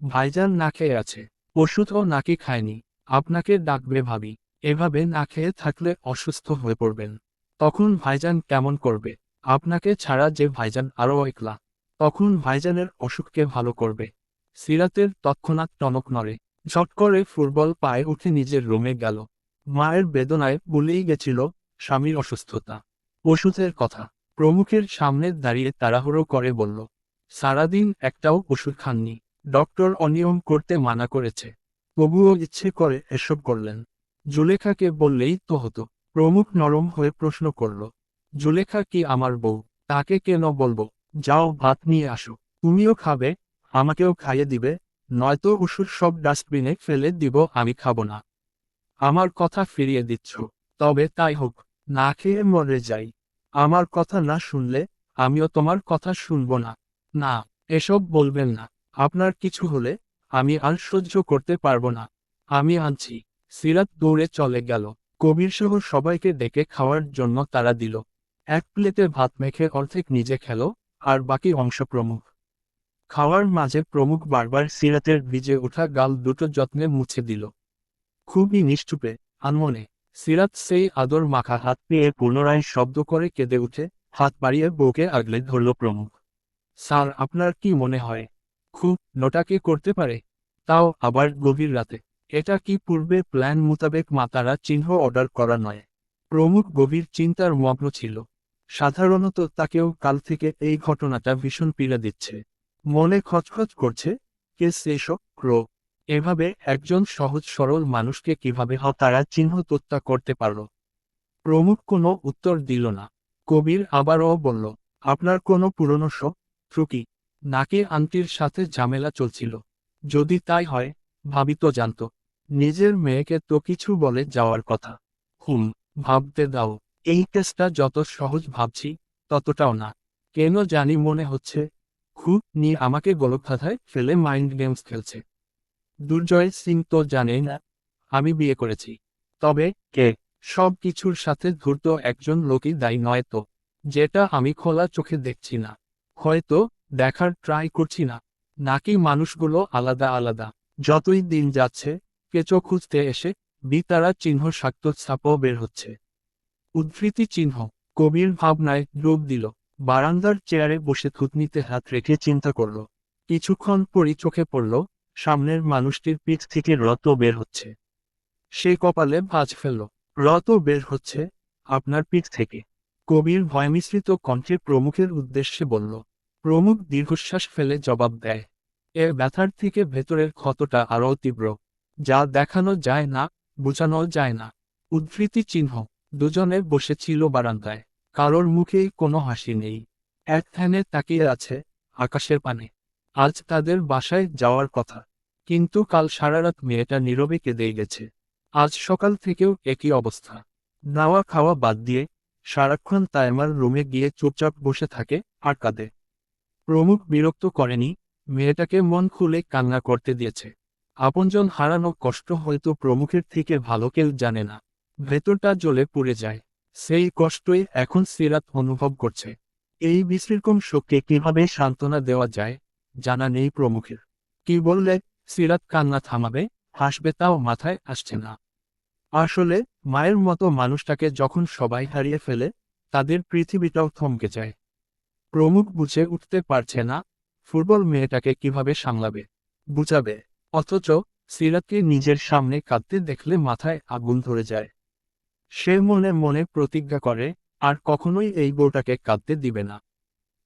S1: ভাইজান না খেয়ে আছে। ওষুধও নাকি খায়নি। আপনাকে ডাকবে ভাবি। এভাবে না খেয়ে থাকলে অসুস্থ হয়ে পড়বেন। তখন ভাইজান কেমন করবে? আপনাকে ছাড়া যে ভাইজান আরও একলা। তখন ভাইজানের অসুখকে ভালো করবে। সিরাতের তৎক্ষণাৎ টনক নড়ে। ঝট করে ফুটবল পায়ে উঠে নিজের রুমে গেল। মায়ের বেদনায় ভুলেই গেছিল স্বামীর অসুস্থতা, ওষুধের কথা। প্রমুখের সামনে দাঁড়িয়ে তাড়াহুড়ো করে বলল, সারাদিন একটাও ওষুধ খাননি। ডক্টর অনিয়ম করতে মানা করেছে। তবুও ইচ্ছে করে এসব করলেন। জুলেখাকে বললেই তো হতো। প্রমুখ নরম হয়ে প্রশ্ন করল, জুলেখা কি আমার বউ? তাকে কেন বলবো? যাও ভাত নিয়ে আসো। তুমিও খাবে, আমাকেও খাইয়ে দিবে। নয়তো ওষুধ সব ডাস্টবিনে ফেলে দিব। আমি খাবো না। আমার কথা ফিরিয়ে দিচ্ছ? তবে তাই হোক, না খেয়ে মরে যাই। আমার কথা না শুনলে আমিও তোমার কথা শুনব না। না, এসব বলবেন না। আপনার কিছু হলে আমি আর সহ্য করতে পারবো না। আমি আনছি। সিরাত দৌড়ে চলে গেল। কবির সহ সবাইকে ডেকে খাওয়ার জন্য তারা দিল। এক প্লেটে ভাত মেখে অর্ধেক নিজে খেল, আর বাকি অংশ প্রমুখ। খাওয়ার মাঝে প্রমুখ বারবার সিরাতের ভিজে ওঠা গাল দুটো যত্নে মুছে দিল। খুবই নিশ্চুপে, আনমনে। সিরাত সেই আদর মাখা হাত পেয়ে পুনরায় শব্দ করে কেঁদে উঠে হাত বাড়িয়ে বউকে আগলে ধরল প্রমুখ। স্যার, আপনার কি মনে হয় খুব নোটাকে করতে পারে? তাও আবার গভীর রাতে। এটা কি পূর্বে প্ল্যান মোতাবেক মাতারা চিহ্ন অর্ডার করা নয়? প্রমুখ গভীর চিন্তার মগ্ন ছিল। সাধারণত তাকেও কাল থেকে এই ঘটনাটা ভীষণ পীড়া দিচ্ছে। মনে খচখচ করছে, কে সেসব ক্রো এভাবে একজন সহজ সরল মানুষকে কিভাবে হত্যার চিহ্ন হত্যা করতে পারল। প্রমুখ কোনো উত্তর দিল না। কবির আবারও বলল, আপনার কোনো পুরনো ত্রুটি নাকি আন্টির সাথে ঝামেলা চলছিল? যদি তাই হয়, ভাবি তো জানত। নিজের মেয়েকে তো কিছু বলে যাওয়ার কথা। ভাবতে দাও। এই কেসটা যত সহজ ভাবছি ততটাও না। কেন জানি মনে হচ্ছে খুব নিয়ে আমাকে গলকধাঁধায় ফেলে মাইন্ড গেমস খেলছে। দুর্জয় সিং তো জানেই না আমি বিয়ে করেছি। তবে কে? সব কিছুর সাথে ধূর্ত একজন লোকই দায়ী নয় তো, যেটা আমি খোলা চোখে দেখছি না। হয়তো দেখার ট্রাই করছি না। নাকি মানুষগুলো আলাদা আলাদা। যতই দিন যাচ্ছে কেঁচো খুঁজতে এসে বিতারা চিহ্ন শাক্ত ছাপও বের হচ্ছে। উদ্ধৃতি চিহ্ন। কবির ভাবনায় ডুব দিল। বারান্দার চেয়ারে বসে থুতনিতে হাত রেখে চিন্তা করল। কিছুক্ষণ পরই চোখে পড়ল, সামনের মানুষটির পিঠ থেকে রত বের হচ্ছে। সে কপালে ভাঁজ ফেলল। রত বের হচ্ছে আপনার পিঠ থেকে? কবির ভয়মিশ্রিত কণ্ঠে প্রমুখের উদ্দেশ্যে বলল। প্রমুখ দীর্ঘশ্বাস ফেলে জবাব দেয়, এ ব্যথার থেকে ভেতরের ক্ষতটা আরও তীব্র, যা দেখানো যায় না, বোঝানো যায় না। উদ্ধৃতি চিহ্ন। দুজনে বসেছিল বারান্দায়। কারোর মুখেই কোনো হাসি নেই। এক ধ্যানে তাকিয়ে আছে আকাশের পানে। আজ তাদের বাসায় যাওয়ার কথা, কিন্তু কাল সারারাত মেয়েটা নীরবে কেঁদেই গেছে। আজ সকাল থেকেও একই অবস্থা। নাওয়া খাওয়া বাদ দিয়ে সারাক্ষণ তাইমার রুমে গিয়ে চুপচাপ বসে থাকে আর কাঁদে। প্রমুখ বিরক্ত করেনি, মেয়েটাকে মন খুলে কান্না করতে দিয়েছে। আপনজন হারানো কষ্ট হয়তো প্রমুখের থেকে ভালো কেউ জানে না। ভেতরটা জ্বলে পুড়ে যায়। সেই কষ্টই এখন সিরাত অনুভব করছে। এই বিশ্রীরকম শোককে কিভাবে সান্ত্বনা দেওয়া যায় জানা নেই প্রমুখের। কি বললে সিরাত কান্না থামাবে, হাসবে তাও মাথায় আসছে না। আসলে মায়ের মতো মানুষটাকে যখন সবাই হারিয়ে ফেলে, তাদের পৃথিবীটাও থমকে যায়। প্রমুখ বুঝে উঠতে পারছে না ফুটবল মেয়েটাকে কিভাবে সামলাবে, বুঝাবে। অথচ সিরাতকে নিজের সামনে কাঁদতে দেখলে মাথায় আগুন ধরে যায়। সে মনে মনে প্রতিজ্ঞা করে আর কখনোই এই বউটাকে কাঁদতে দিবে না।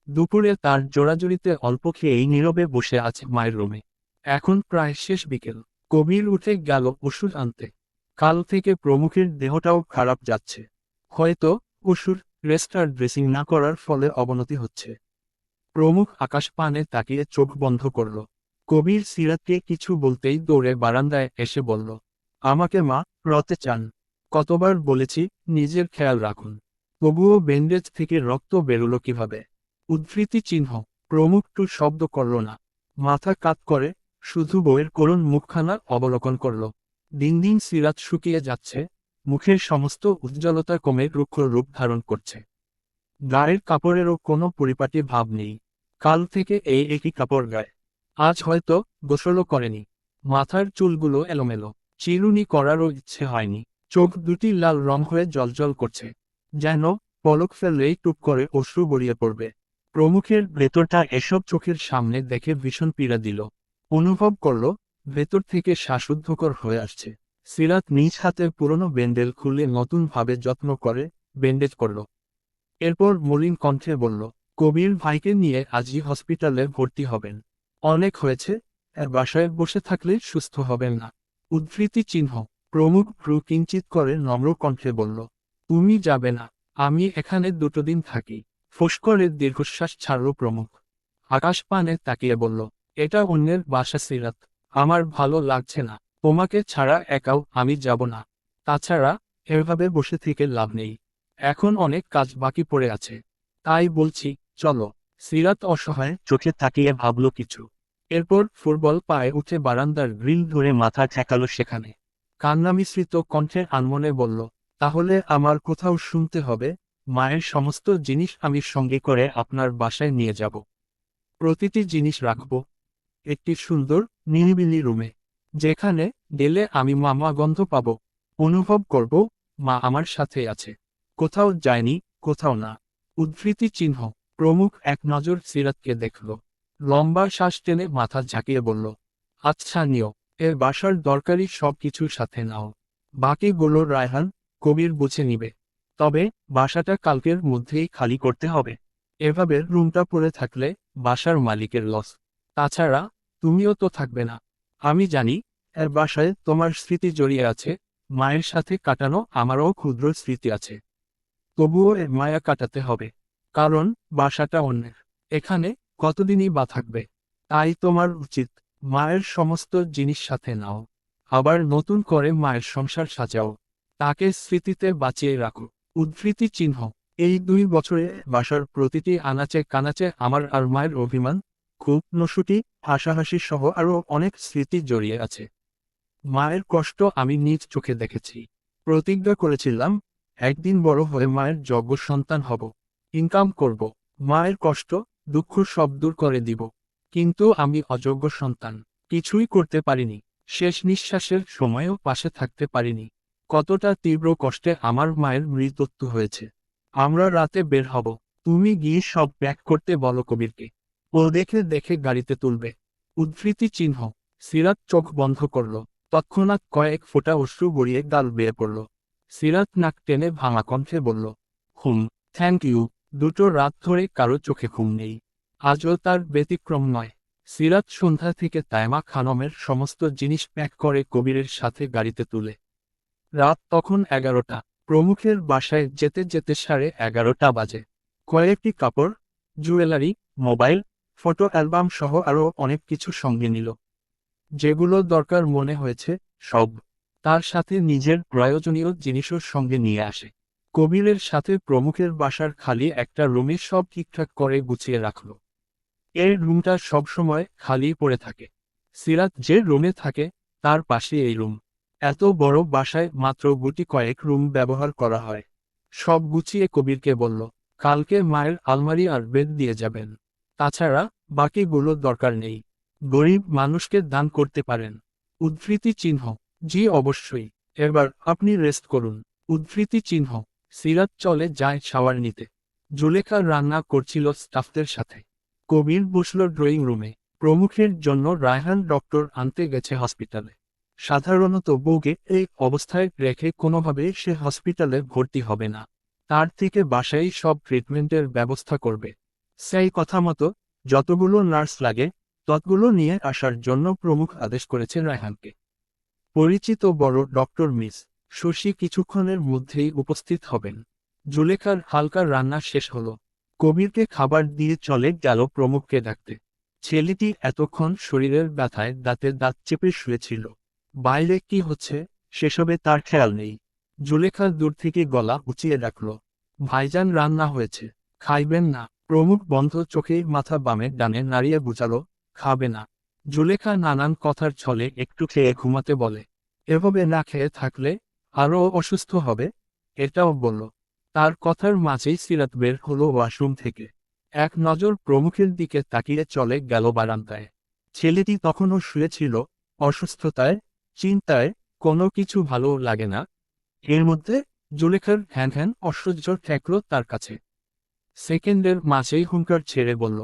S1: দুপুরে তার জোড়াজুড়িতে অল্প খেয়েই নীরবে বসে আছে মায়ের রুমে। এখন প্রায় শেষ বিকেল। কবির উঠে গেল ওষুধ আনতে। কাল থেকে প্রমুখের দেহটাও খারাপ যাচ্ছে। হয়তো ওষুধ রেস্ট আর ড্রেসিং না করার ফলে অবনতি হচ্ছে। প্রমুখ আকাশ পানে তাকিয়ে চোখ বন্ধ করল। কবির সিরাতকে কিছু বলতেই দৌড়ে বারান্দায় এসে বলল, আমাকে মা রতে চান। কতবার বলেছি নিজের খেয়াল রাখুন। তবুও ব্যান্ডেজ থেকে রক্ত বেরোলো কিভাবে? উদ্ধৃতি চিহ্ন। প্রমুখ টু শব্দ করল না। মাথা কাত করে শুধু বউয়ের করুণ মুখখানা অবলোকন করল। দিন দিন সিরাত শুকিয়ে যাচ্ছে, মুখের সমস্ত উজ্জ্বলতা কমে রুক্ষ রূপ ধারণ করছে। গায়ের কাপড়েরও কোনো পরিপাটি ভাব নেই। কাল থেকে এই একই কাপড় গায়ে। আজ হয়তো গোসলও করেনি। মাথার চুলগুলো এলোমেলো। চিরুনি করারও ইচ্ছে হয়নি। চোখ দুটি লাল রং হয়ে জ্বলজ্বল করছে, যেন পলক ফেললেই টুপ করে অশ্রু গড়িয়ে পড়বে। প্রমুখের ভেতরটা এসব চোখের সামনে দেখে ভীষণ পীড়া দিল। অনুভব করল ভেতর থেকে শ্বাসরুদ্ধকর হয়ে আসছে। সিরাত নিজ হাতে পুরনো ব্যান্ডেল খুলে নতুনভাবে যত্ন করে ব্যান্ডেজ করল। এরপর মলিন কণ্ঠে বলল, কবির ভাইকে নিয়ে আজই হসপিটালে ভর্তি হবেন। অনেক হয়েছে, এর বাসায় বসে থাকলে সুস্থ হবেন না। উদ্ধৃতি চিহ্ন। প্রমুখ ভ্রু কিঞ্চিত করে নম্র কণ্ঠে বলল, তুমি যাবে না, আমি এখানে 2 দিন থাকি। ফোঁস করে দীর্ঘশ্বাস ছাড়ল প্রমুখ। আকাশ পানে তাকিয়ে বলল, এটা অন্যের বাসা সিরাত, আমার ভালো লাগছে না। তোমাকে ছাড়া একাও আমি যাব না। তাছাড়া এভাবে বসে থেকে লাভ নেই। এখন অনেক কাজ বাকি পড়ে আছে। তাই বলছি চলো। সিরাত অসহায় চোখে তাকিয়ে ভাবল কিছু। এরপর ফুটবল পায়ে উঠে বারান্দার গ্রিল ধরে মাথা ঠেকালো সেখানে। কান্না মিশ্রিত কণ্ঠে আনমনে বলল, তাহলে আমার কোথাও শুনতে হবে, মায়ের সমস্ত জিনিস আমি সঙ্গে করে আপনার বাসায় নিয়ে যাব। প্রতিটি জিনিস রাখব একটি সুন্দর নিরিবিলি রুমে, যেখানে গেলে আমি মামা গন্ধ পাব, অনুভব করব মা আমার সাথে আছে, কোথাও যায়নি, কোথাও না। উদ্ধৃতি চিহ্ন। প্রমুখ এক নজর সিরাতকে দেখল। লম্বা শ্বাস টেনে মাথা ঝাঁকিয়ে বলল, আচ্ছা নিও, এর বাসার দরকারি সব কিছুর সাথে নাও। বাকিগুলো রায়হান, কবির বুঝে নিবে। তবে বাসাটা কালকের মধ্যেই খালি করতে হবে। এভাবে রুমটা পড়ে থাকলে বাসার মালিকের লস। তাছাড়া তুমিও তো থাকবে না। আমি জানি এর বাসায় তোমার স্মৃতি জড়িয়ে আছে, মায়ের সাথে কাটানো আমারও ক্ষুদ্র স্মৃতি আছে। তবুও এর মায়া কাটাতে হবে। কারণ বাসাটা অন্যের। এখানে কতদিনই বা থাকবে। তাই তোমার উচিত মায়ের সমস্ত জিনিস সাথে নাও। আবার নতুন করে মায়ের সংসার সাজাও। তাকে স্মৃতিতে বাঁচিয়ে রাখো। উদ্ধৃতি চিহ্ন। এই 2 বছরে বাসার প্রতিটি আনাচে কানাচে আমার আর মায়ের অভিমান, খুব নসুটি, হাসাহাসি সহ আরও অনেক স্মৃতি জড়িয়ে আছে। মায়ের কষ্ট আমি নিজ চোখে দেখেছি। প্রতিজ্ঞা করেছিলাম একদিন বড় হয়ে মায়ের যোগ্য সন্তান হব। ইনকাম করব। মায়ের কষ্ট, দুঃখ সব দূর করে দিব। কিন্তু আমি অযোগ্য সন্তান। কিছুই করতে পারিনি। শেষ নিঃশ্বাসের সময়ও পাশে থাকতে পারিনি। কতটা তীব্র কষ্টে আমার মায়ের মৃত্যু হয়েছে। আমরা রাতে বের হব। তুমি গিয়ে সব প্যাক করতে বলো কবিরকে। ও দেখে দেখে গাড়িতে তুলবে। উদ্ধৃতি চিহ্ন। সিরাত চোখ বন্ধ করল। তৎক্ষণাৎ কয়েক ফোঁটা অশ্রু গড়িয়ে গাল বেয়ে পড়ল। সিরাত নাক টেনে ভাঙা কণ্ঠে বলল, থ্যাংক ইউ। 2 রাত ধরে কারো চোখে ঘুম নেই। আজও তার ব্যতিক্রম নয়। সিরাত সন্ধ্যা থেকে তাইমা খানমের সমস্ত জিনিস প্যাক করে কবিরের সাথে গাড়িতে তুলে। রাত তখন 11টা। প্রমুখের বাসায় যেতে যেতে 11:30 বাজে। কয়েকটি কাপড়, জুয়েলারি, মোবাইল, ফটো অ্যালবাম সহ আরও অনেক কিছু সঙ্গে নিল। যেগুলো দরকার মনে হয়েছে সব। তার সাথে নিজের প্রয়োজনীয় জিনিসও সঙ্গে নিয়ে আসে। কবিরের সাথে প্রমুখের বাসার খালি একটা রুমে সব ঠিকঠাক করে গুছিয়ে রাখল। এই রুমটা সবসময় খালি পড়ে থাকে। সিরাত যে রুমে থাকে তার পাশে এই রুম। এত বড় বাসায় মাত্র গুটি কয়েক রুম ব্যবহার করা হয়। সব গুছিয়ে কবিরকে বলল, কালকে মায়ের আলমারি আর বেড দিয়ে যাবেন। তাছাড়া বাকিগুলো দরকার নেই। গরিব মানুষকে দান করতে পারেন। উদ্ধৃতি চিহ্ন। জি অবশ্যই। এবার আপনি রেস্ট করুন। উদ্ধৃতি চিহ্ন। সিরাত চলে যায় শাওয়ার নিতে। জুলেখা রান্না করছিল স্টাফদের সাথে। কবির বসল ড্রয়িং রুমে। প্রমুখের জন্য রায়হান ডক্টর আনতে গেছে হসপিটালে। সাধারণত বউকে এই অবস্থায় রেখে কোনোভাবে সে হসপিটালে ভর্তি হবে না। তার থেকে বাসায় সব ট্রিটমেন্টের ব্যবস্থা করবে। সেই কথা মতো যতগুলো নার্স লাগে ততগুলো নিয়ে আসার জন্য প্রমুখ আদেশ করেছে রায়হানকে। পরিচিত বড় ডক্টর মিস শশী কিছুক্ষণের মধ্যেই উপস্থিত হবেন। জুলেখার হালকা রান্না শেষ হলো। কবিরকে খাবার দিয়ে চলে গেল প্রমুখকে ডাকতে। ছেলেটি এতক্ষণ শরীরের ব্যথায় দাঁতে দাঁত চেপে শুয়েছিল। বাইরে কি হচ্ছে সেসবে তার খেয়াল নেই। জুলেখা দূর থেকে গলা উঁচিয়ে ডাকল, ভাইজান রান্না হয়েছে, খাইবেন না? প্রমুখ বন্ধ চোখে মাথা বামে ডানে নাড়িয়ে বুঝালো, খাবে না। জুলেখা নানান কথার ছলে একটু খেয়ে ঘুমাতে বলে। এভাবে না খেয়ে থাকলে আরও অসুস্থ হবে, এটাও বলল। তার কথার মাঝেই সিরাত বের হলো ওয়াশরুম থেকে। এক নজর প্রমুখের দিকে তাকিয়ে চলে গেল বারান্দায়। ছেলেটি তখনও শুয়েছিল, অসুস্থতায়, চিন্তায়, কোনো কিছু ভালো লাগে না। এর মধ্যে জুলেখার ঘ্যান ঘ্যান অসহ্য ঠেকল তার কাছে। সেকেন্ডের মাঝেই হুঙ্কার ছেড়ে বলল,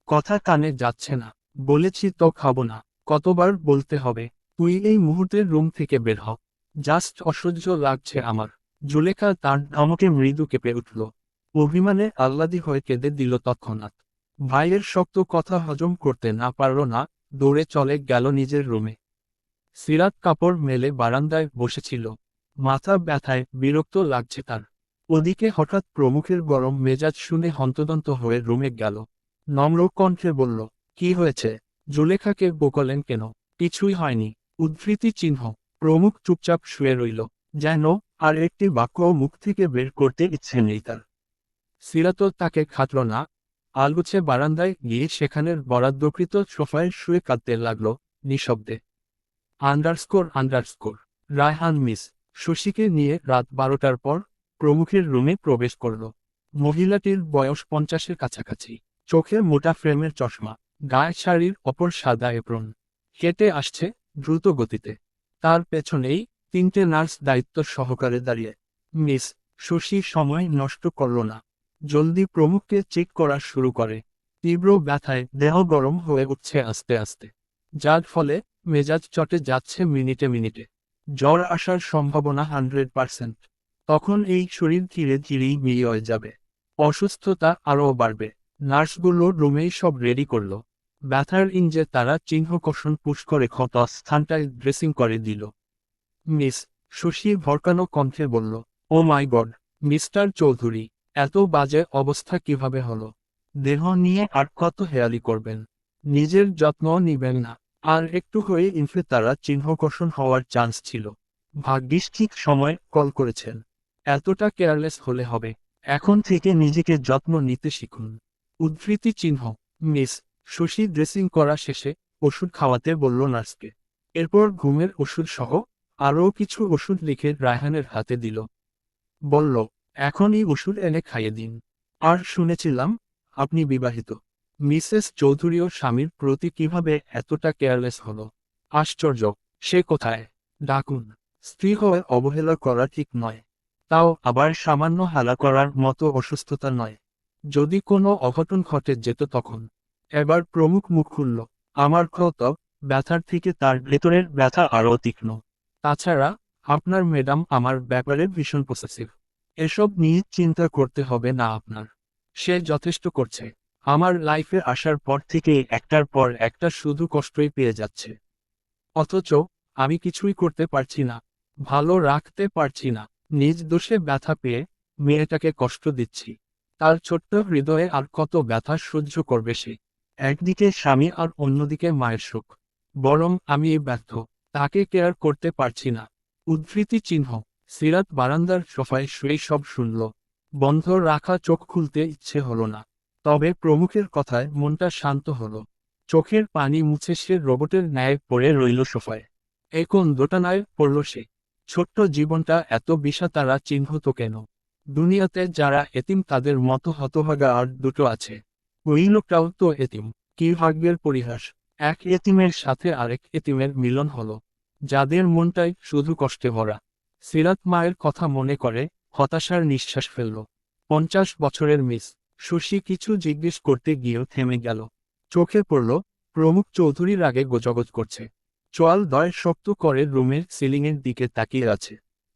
S1: কথা কানে যাচ্ছে না। বলেছি তো খাবো না। কতবার বলতে হবে? তুই এই মুহূর্তে রুম থেকে বের হ। জাস্ট অসহ্য লাগছে আমার। জুলেখা তার ধমকে মৃদু কেঁপে উঠল। অভিমানে আহ্লাদি হয়ে কেঁদে দিল তৎক্ষণাৎ। ভাইয়ের শক্ত কথা হজম করতে না পারল না, দৌড়ে চলে গেল নিজের রুমে। সিরাত কাপড় মেলে বারান্দায় বসেছিল। মাথা ব্যথায় বিরক্ত লাগছে তার। ওদিকে হঠাৎ প্রমুখের গরম মেজাজ শুনে হন্তদন্ত হয়ে রুমে গেল। নম্র কণ্ঠে বলল, কি হয়েছে? জুলেখাকে বকলেন কেন? কিছুই হয়নি। উদ্ধৃতি চিহ্ন। প্রমুখ চুপচাপ শুয়ে রইল, যেন আর একটি বাক্যও মুখ থেকে বের করতে ইচ্ছে নেই তার। সিরাতও তাকে খাটল না। আলগুছে বারান্দায় গিয়ে সেখানের বরাদ্দকৃত সোফায় শুয়ে কাঁদতে লাগল, নিঃশব্দে। আন্ডারস্কোর রায়হান মিস শশীকে নিয়ে রাত 12টার পর প্রমুখের রুমে প্রবেশ করল। মহিলাটির বয়স 50-এর কাছাকাছি। চোখে মোটা ফ্রেমের চশমা, গায়ে শাড়ির অপর সাদা এপ্রন। হেঁটে আসছে দ্রুত গতিতে। তার পেছনেই 3টে নার্স দায়িত্ব সহকারে দাঁড়িয়ে। মিস শশী সময় নষ্ট করল না। জলদি প্রমুখকে চেক করা শুরু করে। তীব্র ব্যথায় দেহ গরম হয়ে উঠছে আস্তে আস্তে, যার ফলে মেজাজ চটে যাচ্ছে মিনিটে মিনিটে। জ্বর আসার সম্ভাবনা 100%। তখন এই শরীর ধীরে ধীরেই মিলিয়ে হয়ে যাবে, অসুস্থতা আরও বাড়বে। নার্সগুলো রুমেই সব রেডি করলো। ব্যথার ইঞ্জে তারা চিহ্নকর্ষণ পুশ করে ক্ষত স্থানটায় ড্রেসিং করে দিল। মিস শশী ভরকানো কণ্ঠে বলল, ও মাই গড, মিস্টার চৌধুরী, এত বাজে অবস্থা কিভাবে হলো? দেহ নিয়ে আর কত হেয়ালি করবেন? নিজের যত্ন নিবেন না? আর একটু হয়ে ইনফে তারা চিহ্নকর্ষণ হওয়ার চান্স ছিল। ভাগ্যিস ঠিক সময় কল করেছেন। এতটা কেয়ারলেস হলে হবে। এখন থেকে নিজেকে যত্ন নিতে শিখুন। উদ্ধৃতি চিহ্ন। মিস শশী ড্রেসিং করা শেষে ওষুধ খাওয়াতে বলল নার্সকে। এরপর ঘুমের ওষুধ সহ আরও কিছু ওষুধ লিখে রায়হানের হাতে দিল। বলল, এখনই ওষুধ এনে খাইয়ে দিন। আর শুনেছিলাম আপনি বিবাহিত। মিসেস চৌধুরীও স্বামীর প্রতি কিভাবে এতটা কেয়ারলেস হলো? আশ্চর্য। সে কোথায়? ডাকুন। স্ত্রী হয়ে অবহেলা করা ঠিক নয়। তাও আবার সামান্য হালা করার মতো অসুস্থতা নয়। যদি কোনো অঘটন ঘটে যেত তখন। এবার প্রমুখ মুখ খুলল। আমার ক্ষত ব্যথার থেকে তার ভেতরের ব্যথা আরও তীক্ষ্ণ। তাছাড়া আপনার ম্যাডাম আমার ব্যাপারে ভীষণ পসেসিভ। এসব নিয়ে চিন্তা করতে হবে না আপনার। সে যথেষ্ট করছে। আমার লাইফে আসার পর থেকে একটার পর একটা শুধু কষ্টই পেয়ে যাচ্ছে। অথচ আমি কিছুই করতে পারছি না। ভালো রাখতে পারছি না। নিজ দোষে ব্যথা পেয়ে মেয়েটাকে কষ্ট দিচ্ছি। তার ছোট্ট হৃদয়ে আর কত ব্যথা সহ্য করবে সে? একদিকে স্বামী আর অন্যদিকে মায়ের সুখ। বরং আমি ব্যর্থ। তাকে কেয়ার করতে পারছি না। উদ্ধৃতি চিহ্ন। সিরাত বারান্দার সোফায় শুয়ে সব শুনল। বন্ধ রাখা চোখ খুলতে ইচ্ছে হলো না। তবে প্রমুখের কথায় মনটা শান্ত হলো। চোখের পানি মুছে সে রোবটের ন্যায় পড়ে রইল সোফায়। এখন দোটানায় পড়ল সে। ছোট্ট জীবনটা এত বিষাতারা চিহ্নিত কেন? দুনিয়াতে যারা এতিম তাদের মতো হতভাগা আর দুটো আছে। ওই লোকটাও তো এতিম। কি ভাগ্যের পরিহাস! এক এতিমের সাথে আরেক এতিমের মিলন হলো, যাদের মনটাই শুধু কষ্টে ভরা। সিরাত মায়ের কথা মনে করে হতাশার নিঃশ্বাস ফেলল। 50 বছরের মিস শশী কিছু জিজ্ঞেস করতে গিয়েও থেমে গেল। চোখে পড়ল প্রমুখ চৌধুরীর আগে গোজগোজ করছে। চোয়াল দয় শক্ত করে রুমের সিলিংয়ের দিকে তাকিয়ে আছে।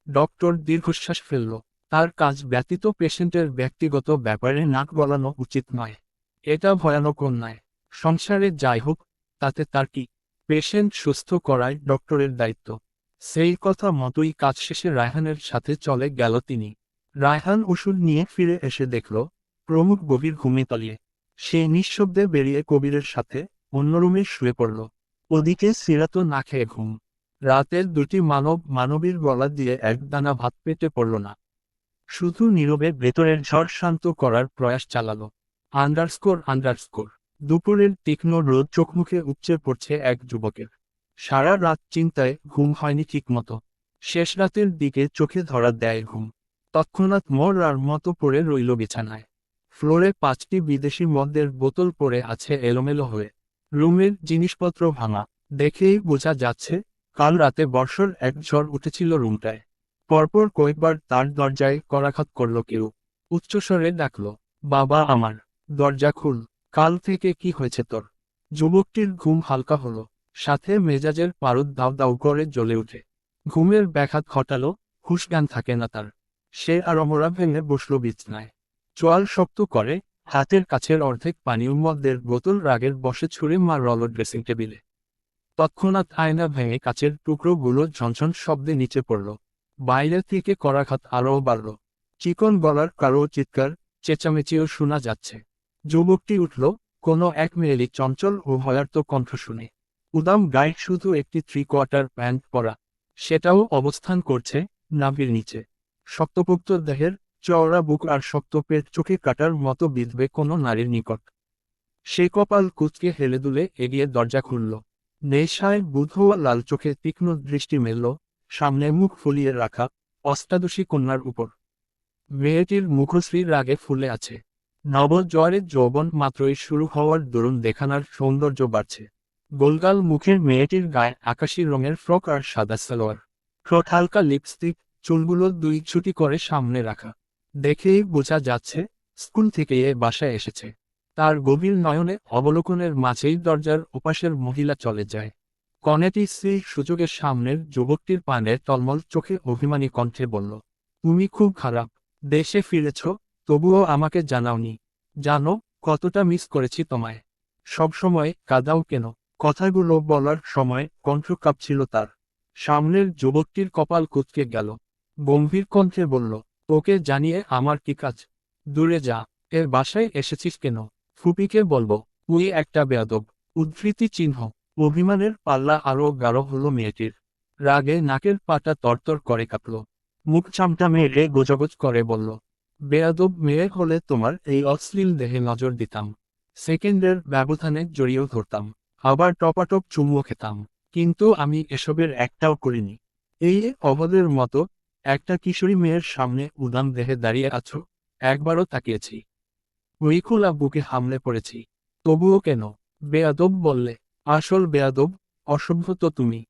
S1: ডক্টর দীর্ঘশ্বাস ফেলল। তার কাজ ব্যতীত পেশেন্টের ব্যক্তিগত ব্যাপারে নাক গলানো উচিত নয়। এটা ভয়ানক অন্যায়। সংসারে যাই হোক, তাতে তার কি? পেশেন্ট সুস্থ করাই ডক্টরের দায়িত্ব। সেই কথা মতোই কাজ শেষে রায়হানের সাথে চলে গেল তিনি। রায়হান ওষুধ নিয়ে ফিরে এসে দেখল প্রমুখ গভীর ঘুমে তলিয়ে। সে নিঃশব্দে বেরিয়ে কবিরের সাথে অন্য রুমে শুয়ে পড়ল। ওদিকে সিরাতও না খেয়ে ঘুম। রাতের দুটি মানবীর গলা দিয়ে এক দানা ভাত পেটে পড়ল না। শুধু নীরবে ভেতরের ঝড় শান্ত করার প্রয়াস চালালো। আন্ডারস্কোর। দুপুরের তীক্ষ্ণ রোদ চোখমুখে উপচে পড়ছে এক যুবকের। সারা রাত চিন্তায় ঘুম হয়নি ঠিকমতো। শেষ রাতের দিকে চোখে ধরা দেয় ঘুম। তৎক্ষণাৎ মরার মতো পড়ে রইল বিছানায়। ফ্লোরে 5টি বিদেশি মদের বোতল পড়ে আছে এলোমেলো হয়ে। রুমের জিনিসপত্র ভাঙা। দেখেই বোঝা যাচ্ছে কাল রাতে বর্ষর এক ঝড় উঠেছিল রুমটায়। পরপর কয়েকবার তার দরজায় করাঘাত করল কেউ। উচ্চস্বরে ডাকল, বাবা আমার, দরজা খুল। কাল থেকে কি হয়েছে তোর? যুবকটির ঘুম হালকা হলো, সাথে মেজাজের পারদ দাউ দাউ করে জ্বলে উঠে। ঘুমের ব্যাঘাত ঘটালো, হুঁশজ্ঞান থাকে না তার। সে আড়মোড়া ভেঙে বসল বিছনায়। চোয়াল শক্ত করে হাতের কাছের অর্ধেক পানীয় মদের বোতল রাগের বশে ছুঁড়ে মারল ড্রেসিং টেবিলে। তৎক্ষণাৎ আয়না ভেঙে কাচের টুকরোগুলো ঝনঝন শব্দে নিচে পড়ল। বাইরে থেকে করাঘাত আরও বাড়ল। চিকন গলার কারো চিৎকার, চেঁচামেচিও শোনা যাচ্ছে। যুবকটি উঠল, কোনো এক মেয়েলি চঞ্চল ও ভয়ার্ত কণ্ঠ শুনে। উদাম গায়ে শুধু একটি 3/4 প্যান্ট পরা। সেটাও অবস্থান করছে নাভির নিচে। শক্তপোক্ত দেহের চওড়া বুক আর শক্ত পেট চোখে কাটার মতো বিঁধবে কোনো নারীর নিকট। সে কপাল কুঁচকে হেলে দুলে এগিয়ে দরজা খুলল। নেশায় বুধ লাল চোখে তীক্ষ্ণ দৃষ্টি মেলল সামনে মুখ ফুলিয়ে রাখা অষ্টাদশী কন্যার উপর। মেয়েটির মুখশ্রী রাগে ফুলে আছে। নবজোয়ারের যৌবন মাত্রই শুরু হওয়ার দরুন দেখানার সৌন্দর্য বাড়ছে। গোলগাল মুখের মেয়েটির গায়ে আকাশী রঙের ফ্রক আর সাদা সালোয়ার। ঠোঁট হালকা লিপস্টিক, চুলগুলো 2 ছুটি করে সামনে রাখা। দেখেই বোঝা যাচ্ছে স্কুল থেকে এ বাসায় এসেছে। তার গভীর নয়নে অবলোকনের মাঝেই দরজার ওপাশের মহিলা চলে যায়। কনেটি সেই সুযোগের সামনের যুবকটির পানে টলমল চোখে অভিমানী কণ্ঠে বলল, তুমি খুব খারাপ। দেশে ফিরেছ, তবুও আমাকে জানাওনি। জানো কতটা মিস করেছি তোমায়। সবসময় কাঁদাও কেন? কথাগুলো বলার সময় কণ্ঠ কাঁপছিল তার। সামনের যুবকটির কপাল কুঁচকে গেল। গম্ভীর কণ্ঠে বলল, ওকে জানিয়ে আমার কি কাজ? দূরে যা। এর বাসায় এসেছিস কেন? ফুপিকে বলবো তুই একটা বেয়াদব। উদ্ধৃতি চিহ্ন। অভিমানের পাল্লা আরও গাঢ় হলো মেয়েটির। রাগে নাকের পাটা তরতর করে কাঁপল। মুখ চামটা মেরে গোজগোজ করে বলল, বেয়াদব মেয়ে হলে তোমার এই অশ্লীল দেহে নজর দিতাম। সেকেন্ডের ব্যবধানে জড়িয়েও ধরতাম। আবার টপাটপ চুমুও খেতাম। কিন্তু আমি এসবের একটাও করিনি। এই অবদের মতো একটা কিশোরী মেয়ের সামনে উদাম দেহে দাঁড়িয়ে আছো, একবারও তাকিয়েছি? উইখোলা বুকে হামলে পড়েছি। তবুও কেন? বেয়াদব বললে। আসল বেয়াদব, অসভ্য তো তুমি।